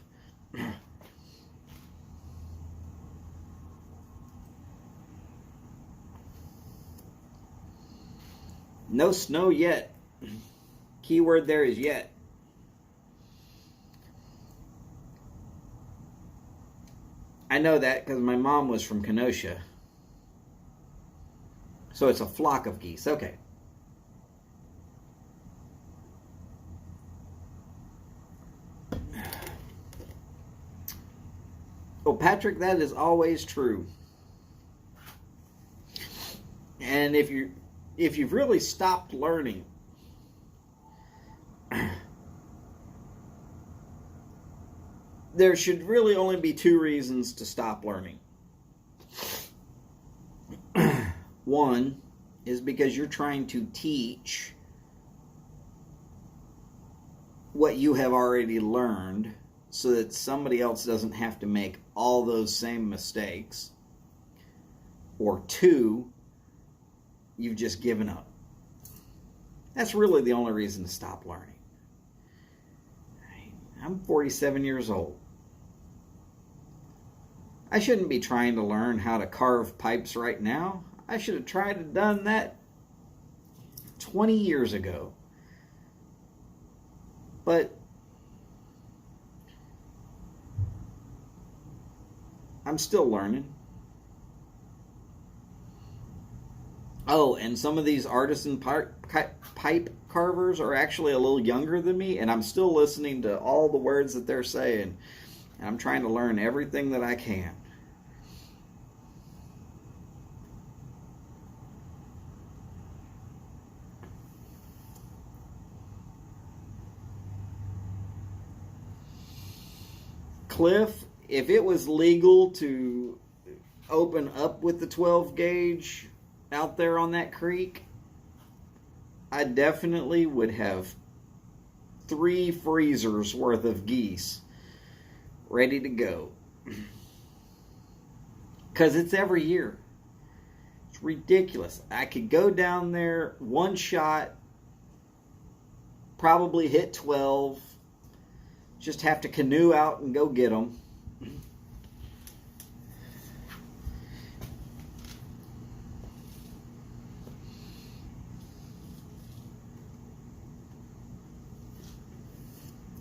No snow yet. Keyword there is yet. I know that because my mom was from Kenosha. So it's a flock of geese. Okay. Oh, Patrick, that is always true. And if you've really stopped learning, there should really only be two reasons to stop learning. One is because you're trying to teach what you have already learned so that somebody else doesn't have to make all those same mistakes. Or two, you've just given up. That's really the only reason to stop learning. I'm 47 years old. I shouldn't be trying to learn how to carve pipes right now. I should have tried to done that 20 years ago. But I'm still learning. Oh, and some of these artisan pipe carvers are actually a little younger than me, and I'm still listening to all the words that they're saying. And I'm trying to learn everything that I can. Cliff, if it was legal to open up with the 12 gauge out there on that creek, I definitely would have 3 freezers worth of geese ready to go. Because it's every year. It's ridiculous. I could go down there, one shot, probably hit 12, just have to canoe out and go get them.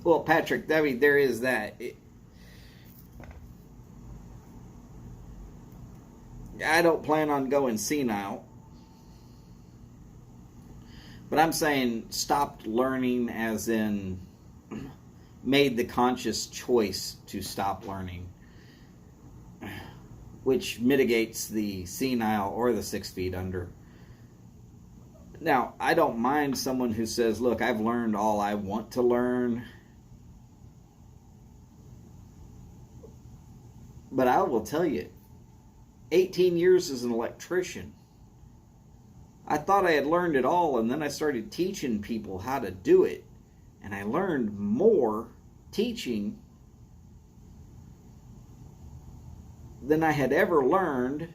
Well, Patrick, I mean, there is that. I don't plan on going senile. But I'm saying stopped learning as in made the conscious choice to stop learning, which mitigates the senile or the 6 feet under. Now, I don't mind someone who says, look, I've learned all I want to learn. But I will tell you, 18 years as an electrician, I thought I had learned it all, and then I started teaching people how to do it. And I learned more teaching than I had ever learned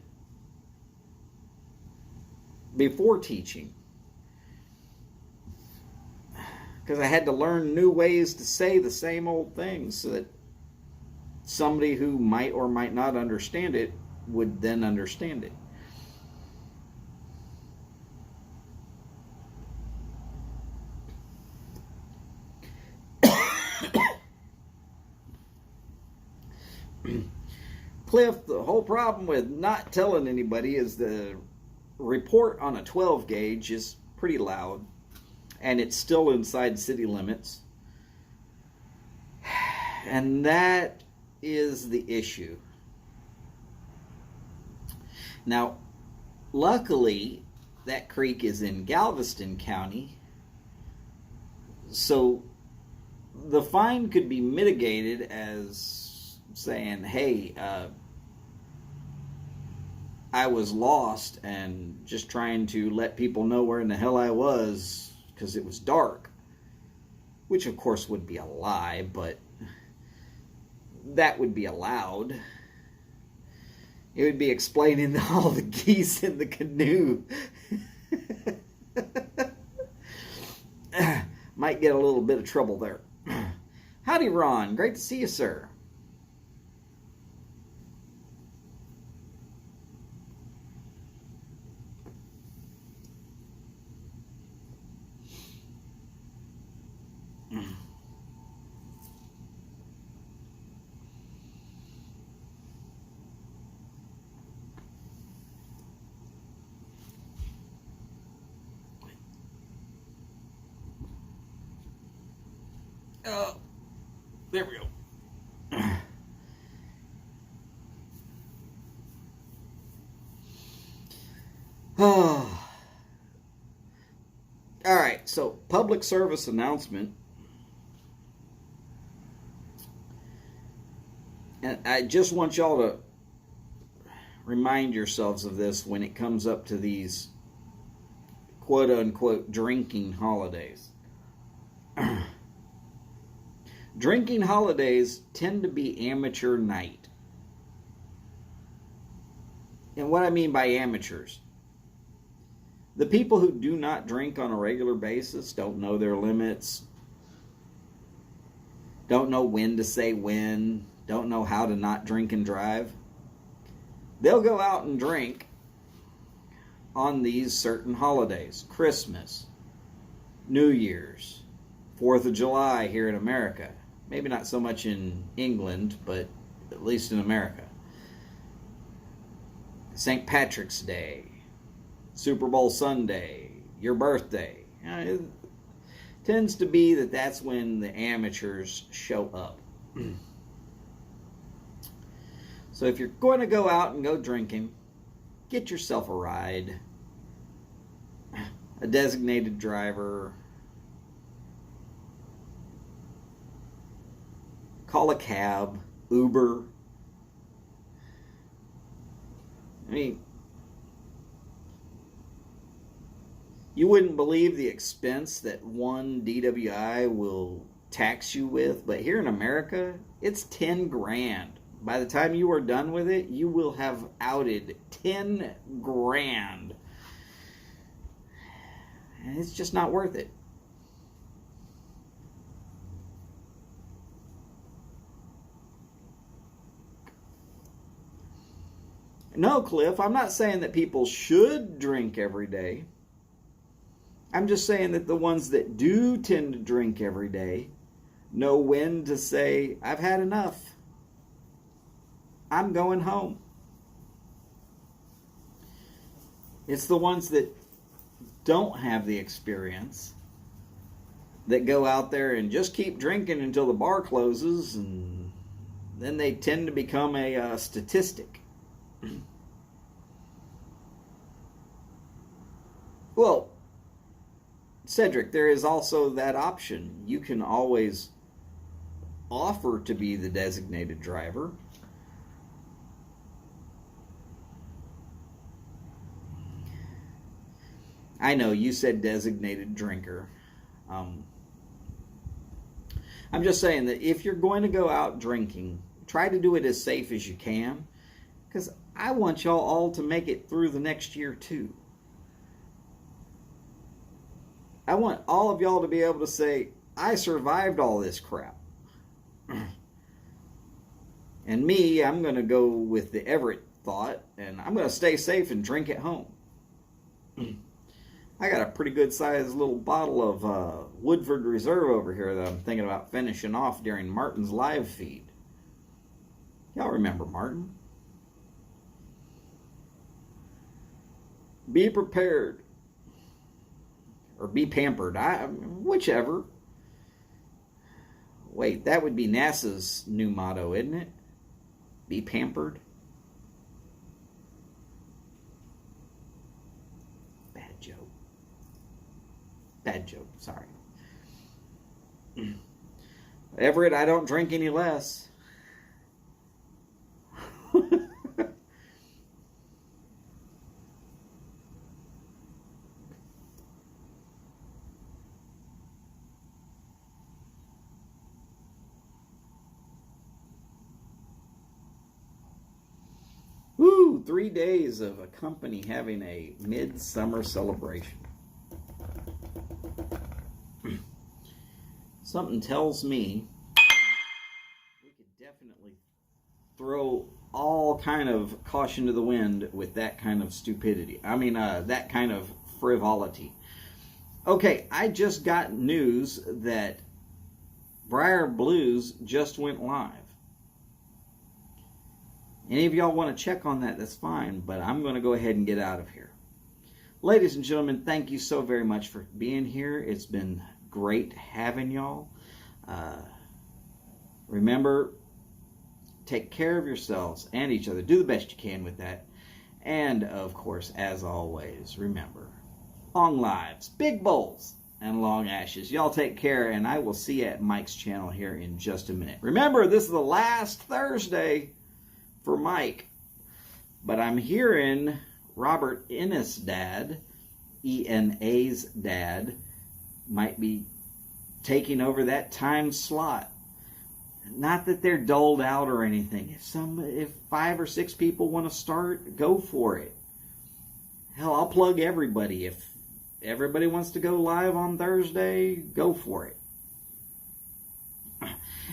before teaching. Because I had to learn new ways to say the same old things so that somebody who might or might not understand it would then understand it. Cliff, the whole problem with not telling anybody is the report on a 12 gauge is pretty loud, and it's still inside city limits. And that is the issue. Now, luckily, that creek is in Galveston County, so the fine could be mitigated as saying, hey, I was lost and just trying to let people know where in the hell I was because it was dark, which of course would be a lie, but that would be allowed. It would be explaining all the geese in the canoe. Might get a little bit of trouble there. Howdy, Ron. Great to see you, sir. There we go. All right, so public service announcement. And I just want y'all to remind yourselves of this when it comes up to these quote-unquote drinking holidays. Drinking holidays tend to be amateur night. And what I mean by amateurs, the people who do not drink on a regular basis, don't know their limits, don't know when to say when, don't know how to not drink and drive, they'll go out and drink on these certain holidays. Christmas, New Year's, 4th of July here in America. Maybe not so much in England, but at least in America. St. Patrick's Day, Super Bowl Sunday, your birthday. It tends to be that that's when the amateurs show up. So if you're going to go out and go drinking, get yourself a ride, a designated driver, call a cab, Uber. I mean, you wouldn't believe the expense that one DWI will tax you with, but here in America, it's 10 grand. By the time you are done with it, you will have outed 10 grand. And it's just not worth it. No, Cliff, I'm not saying that people should drink every day. I'm just saying that the ones that do tend to drink every day know when to say, I've had enough. I'm going home. It's the ones that don't have the experience that go out there and just keep drinking until the bar closes, and then they tend to become a statistic. Well, Cedric, there is also that option. You can always offer to be the designated driver. I know you said designated drinker. I'm just saying that if you're going to go out drinking, try to do it as safe as you can, because I want y'all all to make it through the next year too. I want all of y'all to be able to say, I survived all this crap. And me, I'm going to go with the Everett thought, and I'm going to stay safe and drink at home. I got a pretty good sized little bottle of Woodford Reserve over here that I'm thinking about finishing off during Martin's live feed. Y'all remember Martin? Be prepared. Or be pampered. Whichever. Wait, that would be NASA's new motto, isn't it? Be pampered. Bad joke. Bad joke, sorry. Everett, I don't drink any less. Woo! 3 days of a company having a midsummer celebration. Something tells me we could definitely throw all kind of caution to the wind with that kind of stupidity. I mean, that kind of frivolity. Okay, I just got news that Briar Blues just went live. Any of y'all want to check on that, that's fine, but I'm going to go ahead and get out of here. Ladies and gentlemen, thank you so very much for being here. It's been great having y'all. Remember, take care of yourselves and each other. Do the best you can with that. And, of course, as always, remember, long lives, big bowls, and long ashes. Y'all take care, and I will see you at Mike's channel here in just a minute. Remember, this is the last Thursday for Mike, but I'm hearing Robert Ennis' dad, E-N-A's dad, might be taking over that time slot. Not that they're doled out or anything. If 5 or 6 people want to start, go for it. Hell, I'll plug everybody. If everybody wants to go live on Thursday, go for it.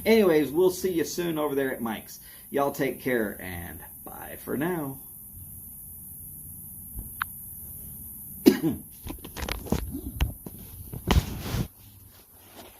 Anyways, we'll see you soon over there at Mike's. Y'all take care, and bye for now.